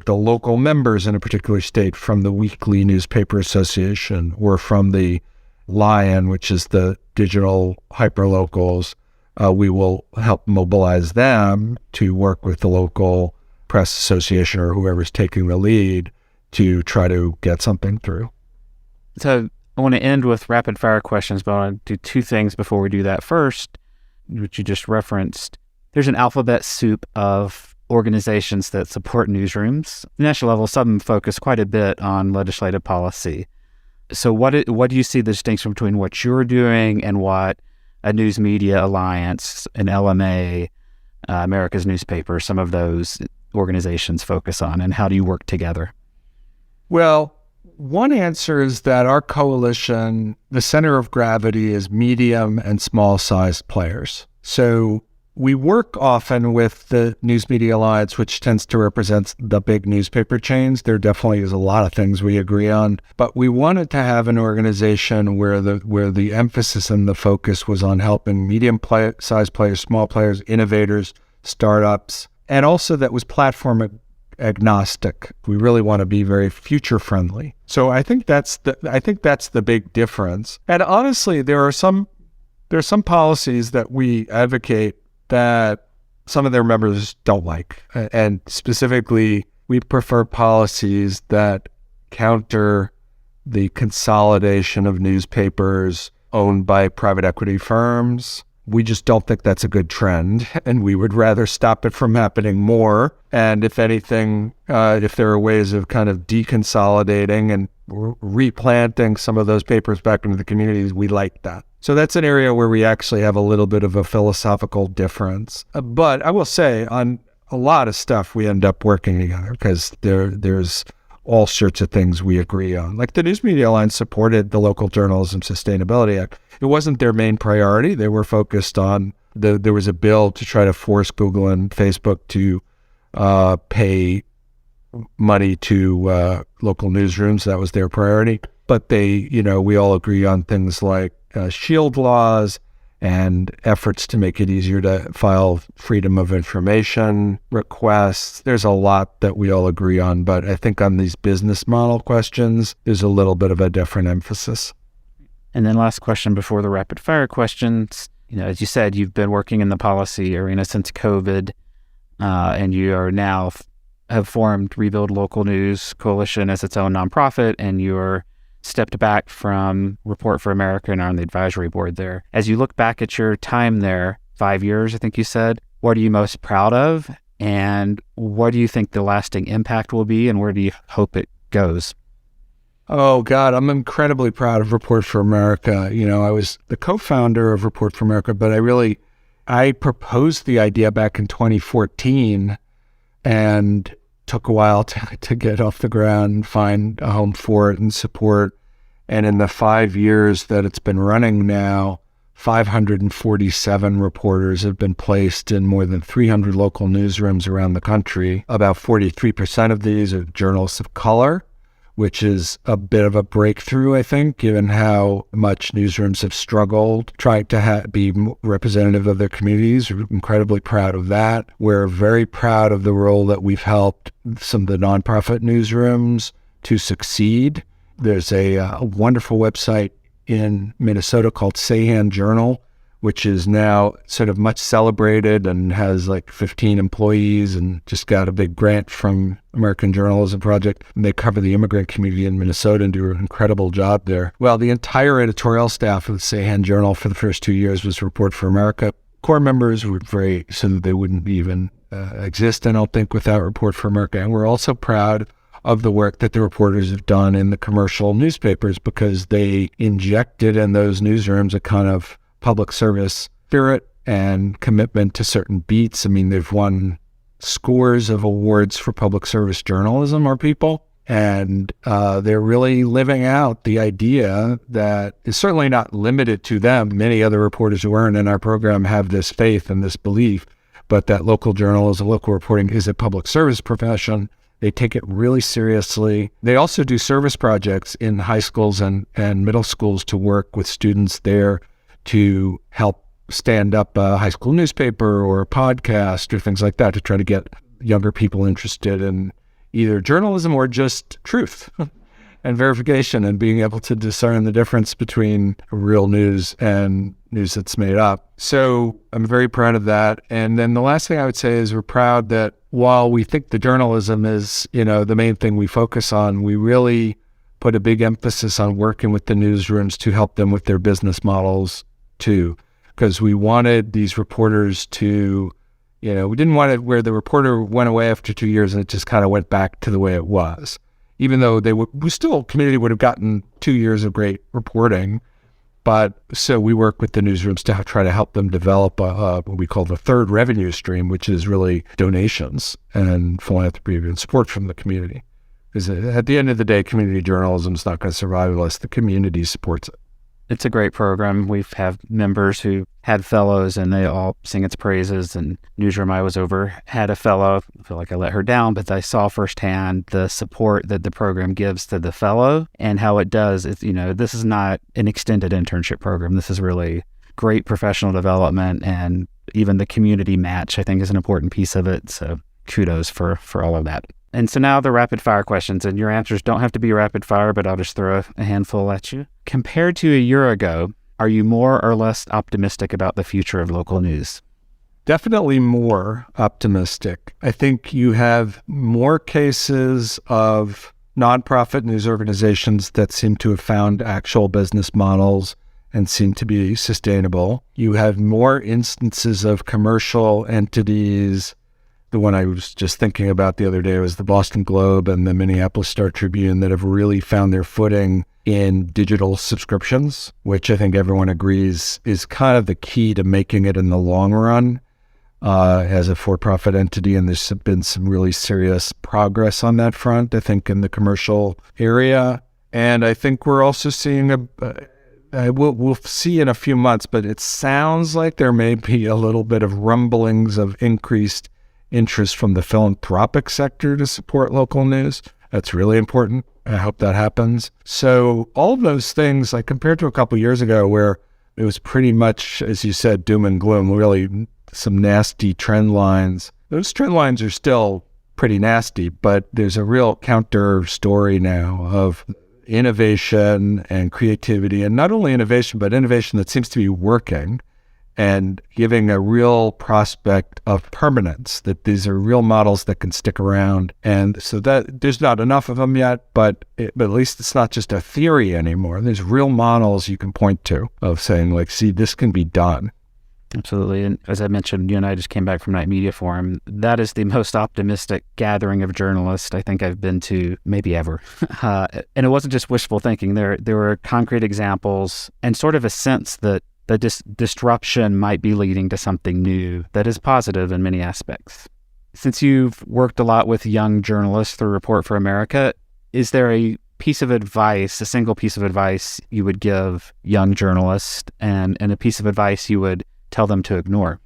A: local members in a particular state from the Weekly Newspaper Association or from the Lion, which is the digital hyperlocals, we will help mobilize them to work with the local press association or whoever's taking the lead to try to get something through.
C: So I want to end with rapid fire questions, but I want to do 2 things before we do that. First, which you just referenced, there's an alphabet soup of organizations that support newsrooms. At the national level, some focus quite a bit on legislative policy. So what do you see the distinction between what you're doing and what a News Media Alliance, an LMA, America's Newspaper, some of those organizations focus on, and how do you work together?
A: Well, one answer is that our coalition, the center of gravity is medium and small-sized players. So we work often with the News Media Alliance, which tends to represent the big newspaper chains. There definitely is a lot of things we agree on, but we wanted to have an organization where the emphasis and the focus was on helping medium-sized players, small players, innovators, startups, and also that was platform agnostic. We really want to be very future friendly. So I think that's the big difference. And honestly, there are some policies that we advocate that some of their members don't like. And specifically, we prefer policies that counter the consolidation of newspapers owned by private equity firms. We just don't think that's a good trend, and we would rather stop it from happening more. And if anything, if there are ways of kind of deconsolidating and replanting some of those papers back into the communities, we like that. So that's an area where we actually have a little bit of a philosophical difference. But I will say on a lot of stuff, we end up working together because there's all sorts of things we agree on. Like the News Media Alliance supported the Local Journalism Sustainability Act. It wasn't their main priority. They were focused on there was a bill to try to force Google and Facebook to pay money to local newsrooms. That was their priority. But we all agree on things like shield laws and efforts to make it easier to file freedom of information requests. There's a lot that we all agree on, but I think on these business model questions, there's a little bit of a different emphasis.
C: And then last question before the rapid fire questions. As you said, you've been working in the policy arena since COVID, and you are now have formed Rebuild Local News Coalition as its own nonprofit, and you're stepped back from Report for America and are on the advisory board there. As you look back at your time there, 5 years, I think you said, what are you most proud of? And what do you think the lasting impact will be? And where do you hope it goes?
A: Oh, God, I'm incredibly proud of Report for America. I was the co-founder of Report for America, but I proposed the idea back in 2014 and took a while to get off the ground, find a home for it and support. And in the 5 years that it's been running now, 547 reporters have been placed in more than 300 local newsrooms around the country. About 43% of these are journalists of color, which is a bit of a breakthrough, I think, given how much newsrooms have struggled trying to be representative of their communities. We're incredibly proud of that. We're very proud of the role that we've helped some of the nonprofit newsrooms to succeed. There's a wonderful website in Minnesota called Sayhan Journal, which is now sort of much celebrated and has like 15 employees and just got a big grant from American Journalism Project. And they cover the immigrant community in Minnesota and do an incredible job there. Well, the entire editorial staff of the Sayhan Journal for the first 2 years was Report for America. Core members were so that they wouldn't even exist, I don't think, without Report for America. And we're also proud of the work that the reporters have done in the commercial newspapers because they injected in those newsrooms a kind of public service spirit and commitment to certain beats. I mean, they've won scores of awards for public service journalism, our people, and they're really living out the idea that is certainly not limited to them. Many other reporters who aren't in our program have this faith and this belief, but that local journalism, local reporting is a public service profession. They take it really seriously. They also do service projects in high schools and middle schools to work with students there to help stand up a high school newspaper or a podcast or things like that to try to get younger people interested in either journalism or just truth and verification and being able to discern the difference between real news and news that's made up. So I'm very proud of that. And then the last thing I would say is we're proud that while we think the journalism is, the main thing we focus on, we really put a big emphasis on working with the newsrooms to help them with their business models too, because we wanted these reporters to, we didn't want it where the reporter went away after 2 years and it just kind of went back to the way it was, even though community would have gotten 2 years of great reporting. But so we work with the newsrooms to try to help them develop what we call the third revenue stream, which is really donations and philanthropy and support from the community. Because at the end of the day, community journalism is not going to survive unless the community supports it.
C: It's a great program. We've had members who had fellows and they all sing its praises. And newsroom I was over had a fellow. I feel like I let her down, but I saw firsthand the support that the program gives to the fellow and how it does. It's, this is not an extended internship program. This is really great professional development, and even the community match, I think, is an important piece of it. So kudos for all of that. And so now the rapid fire questions, and your answers don't have to be rapid fire, but I'll just throw a handful at you. Compared to a year ago, are you more or less optimistic about the future of local news?
A: Definitely more optimistic. I think you have more cases of nonprofit news organizations that seem to have found actual business models and seem to be sustainable. You have more instances of commercial entities. The one I was just thinking about the other day was the Boston Globe and the Minneapolis Star-Tribune that have really found their footing in digital subscriptions, which I think everyone agrees is kind of the key to making it in the long run as a for-profit entity. And there's been some really serious progress on that front, I think, in the commercial area. And I think we're also seeing we'll see in a few months, but it sounds like there may be a little bit of rumblings of increased interest from the philanthropic sector to support local news. That's really important. I hope that happens. So all of those things, like compared to a couple of years ago where it was pretty much, as you said, doom and gloom, really some nasty trend lines. Those trend lines are still pretty nasty, but there's a real counter story now of innovation and creativity, and not only innovation, but innovation that seems to be working and giving a real prospect of permanence, that these are real models that can stick around. And so that there's not enough of them yet, but at least it's not just a theory anymore. There's real models you can point to of saying, like, see, this can be done.
C: Absolutely. And as I mentioned, you and I just came back from Night Media Forum. That is the most optimistic gathering of journalists I think I've been to maybe ever. And it wasn't just wishful thinking. There were concrete examples and sort of a sense that the disruption might be leading to something new that is positive in many aspects. Since you've worked a lot with young journalists through Report for America, is there a piece of advice, a single piece of advice you would give young journalists and a piece of advice you would tell them to ignore?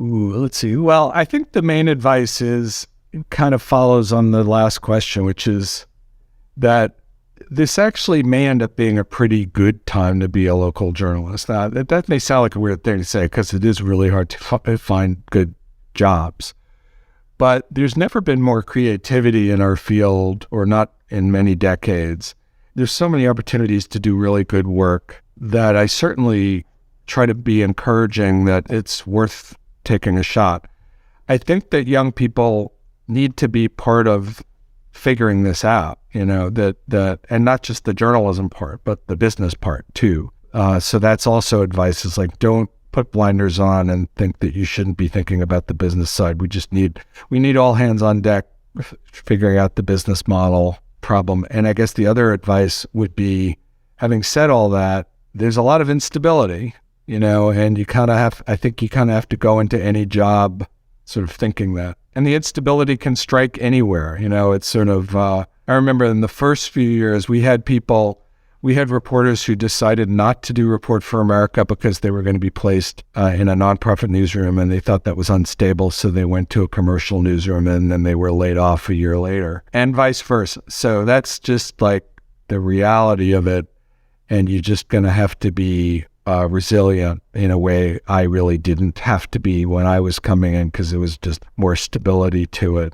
A: Let's see. Well, I think the main advice kind of follows on the last question, which is that this actually may end up being a pretty good time to be a local journalist. Now, that may sound like a weird thing to say because it is really hard to find good jobs. But there's never been more creativity in our field, or not in many decades. There's so many opportunities to do really good work that I certainly try to be encouraging that it's worth taking a shot. I think that young people need to be part of figuring this out, that and not just the journalism part, but the business part too. So that's also advice, is like, don't put blinders on and think that you shouldn't be thinking about the business side. We need all hands on deck figuring out the business model problem. And I guess the other advice would be, having said all that, there's a lot of instability, and I think you kind of have to go into any job sort of thinking that. And the instability can strike anywhere. It's sort of, I remember in the first few years, we had reporters who decided not to do Report for America because they were going to be placed in a nonprofit newsroom, and they thought that was unstable. So they went to a commercial newsroom, and then they were laid off a year later, and vice versa. So that's just like the reality of it. And you're just going to have to be resilient in a way I really didn't have to be when I was coming in, because there was just more stability to it.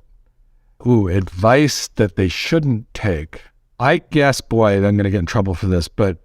A: Advice that they shouldn't take. I guess, boy, I'm going to get in trouble for this, but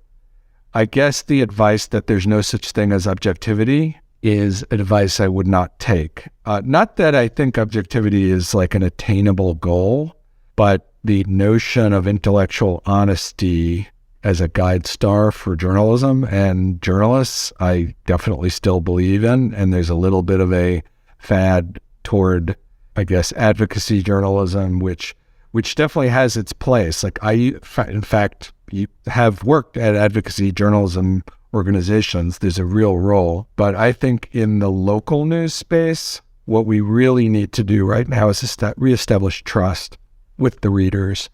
A: I guess the advice that there's no such thing as objectivity is advice I would not take. Not that I think objectivity is like an attainable goal, but the notion of intellectual honesty as a guide star for journalism and journalists, I definitely still believe in. And there's a little bit of a fad toward, I guess, advocacy journalism, which definitely has its place. Like in fact, you have worked at advocacy journalism organizations. There's a real role. But I think in the local news space, what we really need to do right now is reestablish trust with the readers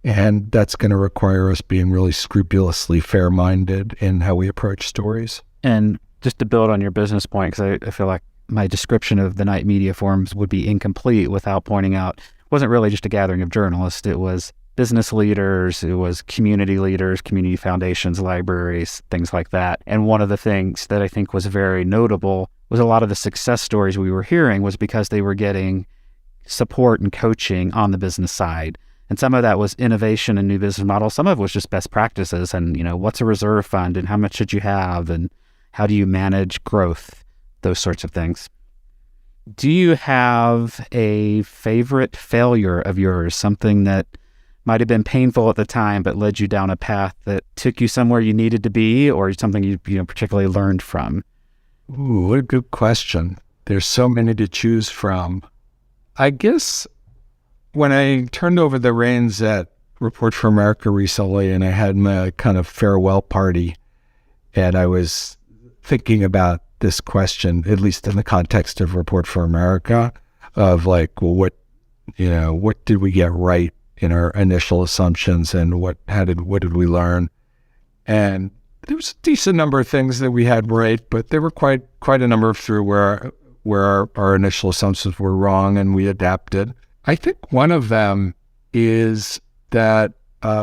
A: And that's going to require us being really scrupulously fair-minded in how we approach stories.
C: And just to build on your business point, because I feel like my description of the Knight Media Forums would be incomplete without pointing out it wasn't really just a gathering of journalists. It was business leaders, it was community leaders, community foundations, libraries, things like that. And one of the things that I think was very notable was a lot of the success stories we were hearing was because they were getting support and coaching on the business side. And some of that was innovation and new business models. Some of it was just best practices and, what's a reserve fund and how much should you have and how do you manage growth, those sorts of things. Do you have a favorite failure of yours, something that might have been painful at the time but led you down a path that took you somewhere you needed to be, or something you particularly learned from?
A: Ooh, what a good question. There's so many to choose from. I guess when I turned over the reins at Report for America recently and I had my kind of farewell party and I was thinking about this question, at least in the context of Report for America, of like, well, what did we get right in our initial assumptions and what did we learn? And there was a decent number of things that we had right, but there were quite a number through where our initial assumptions were wrong and we adapted. I think one of them is that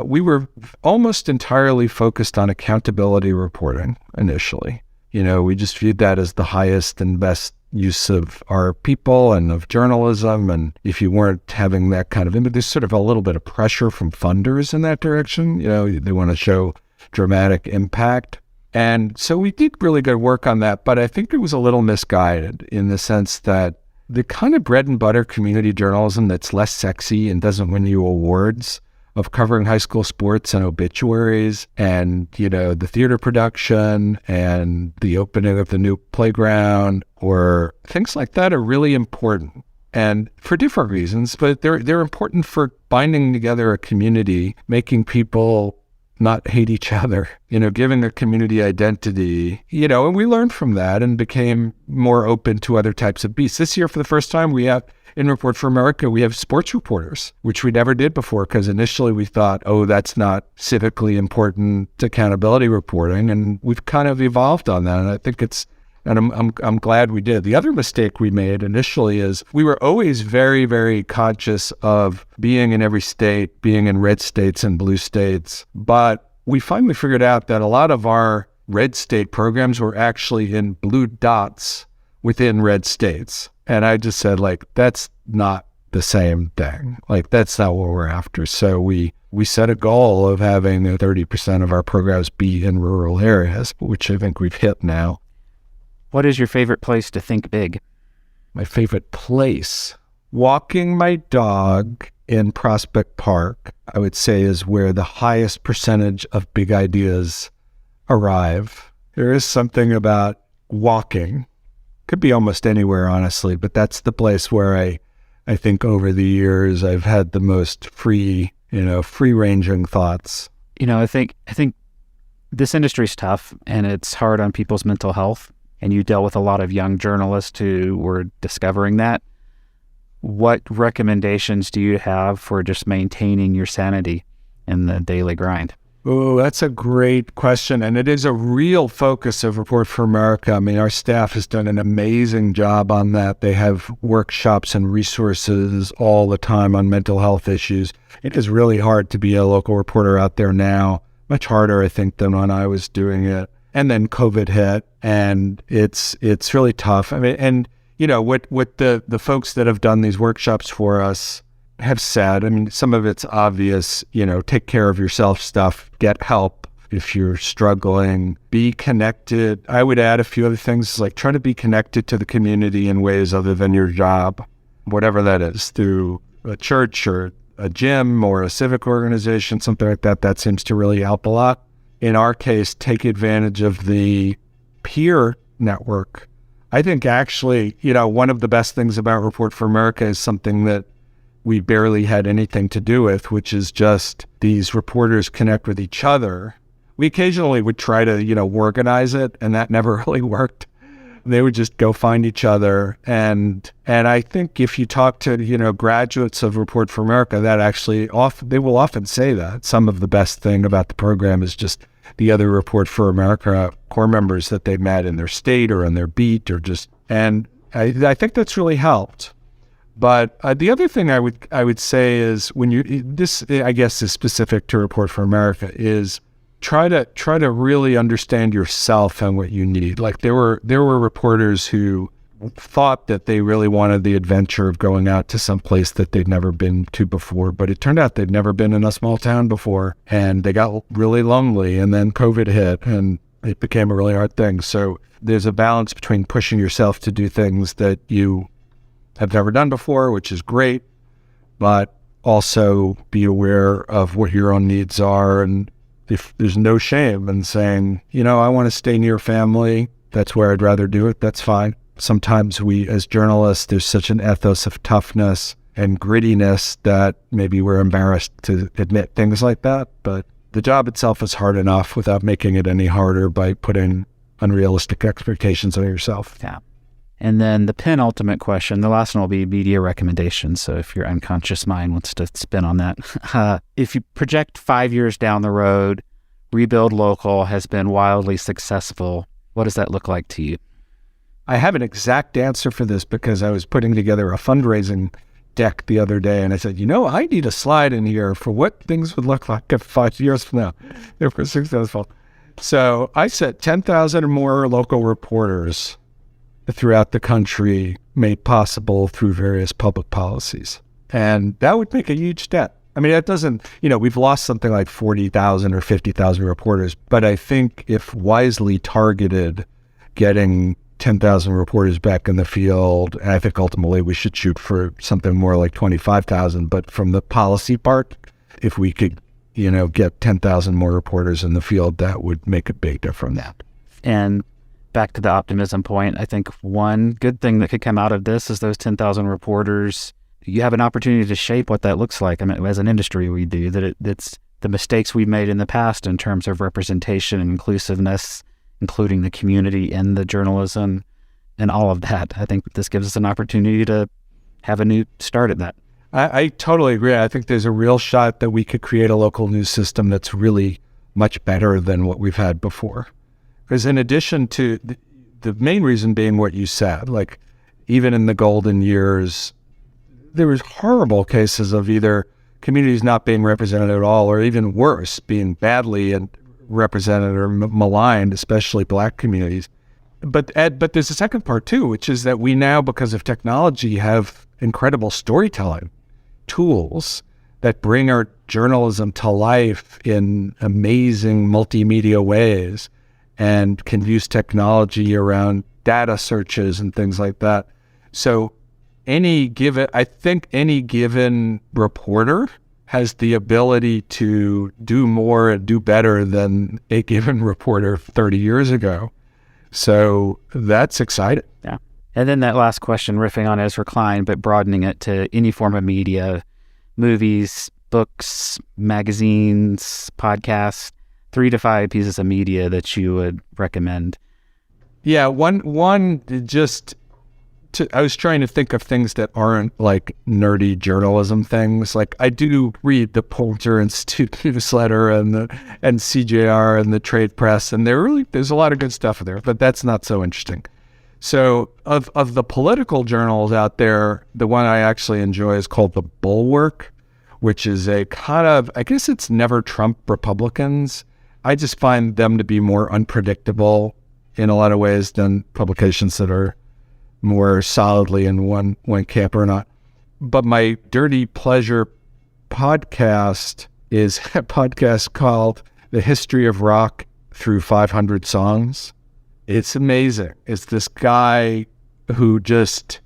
A: we were almost entirely focused on accountability reporting initially. We just viewed that as the highest and best use of our people and of journalism. And if you weren't having that kind of image, there's sort of a little bit of pressure from funders in that direction. They want to show dramatic impact. And so we did really good work on that, but I think it was a little misguided in the sense that the kind of bread and butter community journalism that's less sexy and doesn't win you awards, of covering high school sports and obituaries and, the theater production and the opening of the new playground or things like that are really important. And for different reasons, but they're important for binding together a community, making people not hate each other, giving their community identity, and we learned from that and became more open to other types of beats. This year, for the first time, in Report for America, we have sports reporters, which we never did before, because initially we thought, that's not civically important accountability reporting, and we've kind of evolved on that, and I think I'm glad we did. The other mistake we made initially is we were always very, very conscious of being in every state, being in red states and blue states, but we finally figured out that a lot of our red state programs were actually in blue dots within red states. And I just said, that's not the same thing. That's not what we're after. So we set a goal of having 30% of our programs be in rural areas, which I think we've hit now.
C: What is your favorite place to think big?
A: My favorite place? Walking my dog in Prospect Park, I would say, is where the highest percentage of big ideas arrive. There is something about walking. Could be almost anywhere, honestly, but that's the place where I think over the years I've had the most free-ranging thoughts.
C: I think this industry's tough and it's hard on people's mental health. And you dealt with a lot of young journalists who were discovering that. What recommendations do you have for just maintaining your sanity in the daily grind?
A: Oh, that's a great question. And it is a real focus of Report for America. I mean, our staff has done an amazing job on that. They have workshops and resources all the time on mental health issues. It is really hard to be a local reporter out there now. Much harder, I think, than when I was doing it. And then COVID hit, and it's really tough. I mean, and what the folks that have done these workshops for us have said. I mean, some of it's obvious. Take care of yourself stuff. Get help if you're struggling. Be connected. I would add a few other things, like try to be connected to the community in ways other than your job, whatever that is, through a church or a gym or a civic organization, something like that. That seems to really help a lot. In our case, take advantage of the peer network. I think actually, one of the best things about Report for America is something that we barely had anything to do with, which is just these reporters connect with each other. We occasionally would try to, organize it, and that never really worked. They would just go find each other. And I think if you talk to, graduates of Report for America, that actually they will often say that some of the best thing about the program is just the other Report for America core members that they met in their state or in their beat and I think that's really helped. But the other thing I would say is this I guess is specific to Report for America is try to really understand yourself and what you need. Like there were reporters who thought that they really wanted the adventure of going out to some place that they'd never been to before, but it turned out they'd never been in a small town before, and they got really lonely, and then COVID hit, and it became a really hard thing. So there's a balance between pushing yourself to do things that you have never done before, which is great, but also be aware of what your own needs are. And if there's no shame in saying, I want to stay near family, that's where I'd rather do it, that's fine. Sometimes we, as journalists, there's such an ethos of toughness and grittiness that maybe we're embarrassed to admit things like that. But the job itself is hard enough without making it any harder by putting unrealistic expectations on yourself.
C: Yeah. And then the penultimate question, the last one will be media recommendations. So if your unconscious mind wants to spin on that. If you project 5 years down the road, Rebuild Local has been wildly successful. What does that look like to you?
A: I have an exact answer for this because I was putting together a fundraising deck the other day, and I said, I need a slide in here for what things would look like 5 years from now if we're successful. So I said 10,000 or more local reporters throughout the country made possible through various public policies. And that would make a huge dent. I mean, that doesn't, we've lost something like 40,000 or 50,000 reporters, but I think if wisely targeted, getting 10,000 reporters back in the field, and I think ultimately we should shoot for something more like 25,000, but from the policy part, if we could, get 10,000 more reporters in the field, that would make a big difference.
C: And back to the optimism point, I think one good thing that could come out of this is those 10,000 reporters, you have an opportunity to shape what that looks like. I mean, as an industry, we do that. It's the mistakes we've made in the past in terms of representation and inclusiveness, including the community in the journalism and all of that. I think this gives us an opportunity to have a new start at that.
A: I totally agree. I think there's a real shot that we could create a local news system that's really much better than what we've had before. Because in addition to the main reason being what you said, like even in the golden years, there was horrible cases of either communities not being represented at all, or even worse, being badly represented or maligned, especially Black communities. But there's a second part too, which is that we now, because of technology, have incredible storytelling tools that bring our journalism to life in amazing multimedia ways, and can use technology around data searches and things like that. So I think any given reporter has the ability to do more and do better than a given reporter 30 years ago. So that's exciting.
C: Yeah. And then that last question, riffing on Ezra Klein, but broadening it to any form of media, movies, books, magazines, podcasts, 3 to 5 pieces of media that you would recommend.
A: Yeah, one just I was trying to think of things that aren't like nerdy journalism things. Like I do read the Poulter Institute newsletter and CJR and the Trade Press, and there's a lot of good stuff there, but that's not so interesting. So of the political journals out there, the one I actually enjoy is called The Bulwark, which is a kind of, I guess it's never Trump Republicans. I just find them to be more unpredictable in a lot of ways than publications that are more solidly in one camp or not. But my dirty pleasure podcast is a podcast called The History of Rock Through 500 Songs. It's amazing. It's this guy who just,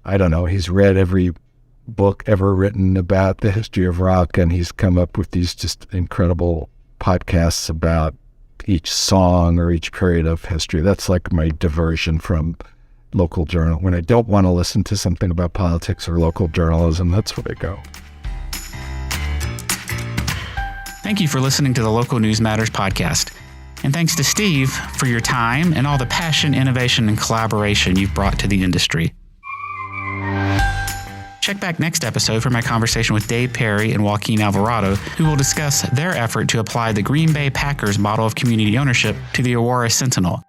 A: I don't know, he's read every book ever written about the history of rock, and he's come up with these just incredible podcasts about each song or each period of history. That's like my diversion from local journal. When I don't want to listen to something about politics or local journalism, that's where I go.
B: Thank you for listening to the Local News Matters podcast. And thanks to Steve for your time and all the passion, innovation, and collaboration you've brought to the industry. Check back next episode for my conversation with Dave Perry and Joaquin Alvarado, who will discuss their effort to apply the Green Bay Packers model of community ownership to the Aurora Sentinel.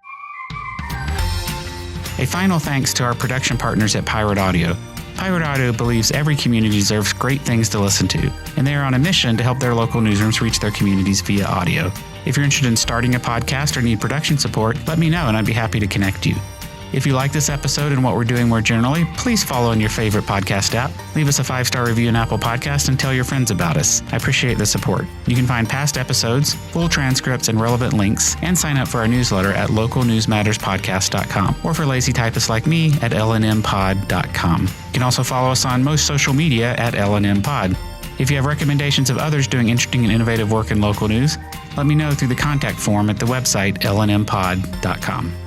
B: A final thanks to our production partners at Pirate Audio. Pirate Audio believes every community deserves great things to listen to, and they are on a mission to help their local newsrooms reach their communities via audio. If you're interested in starting a podcast or need production support, let me know and I'd be happy to connect you. If you like this episode and what we're doing more generally, please follow in your favorite podcast app, leave us a 5-star review in Apple Podcasts, and tell your friends about us. I appreciate the support. You can find past episodes, full transcripts, and relevant links, and sign up for our newsletter at localnewsmatterspodcast.com, or for lazy typists like me at lnmpod.com. You can also follow us on most social media at lnmpod. If you have recommendations of others doing interesting and innovative work in local news, let me know through the contact form at the website lnmpod.com.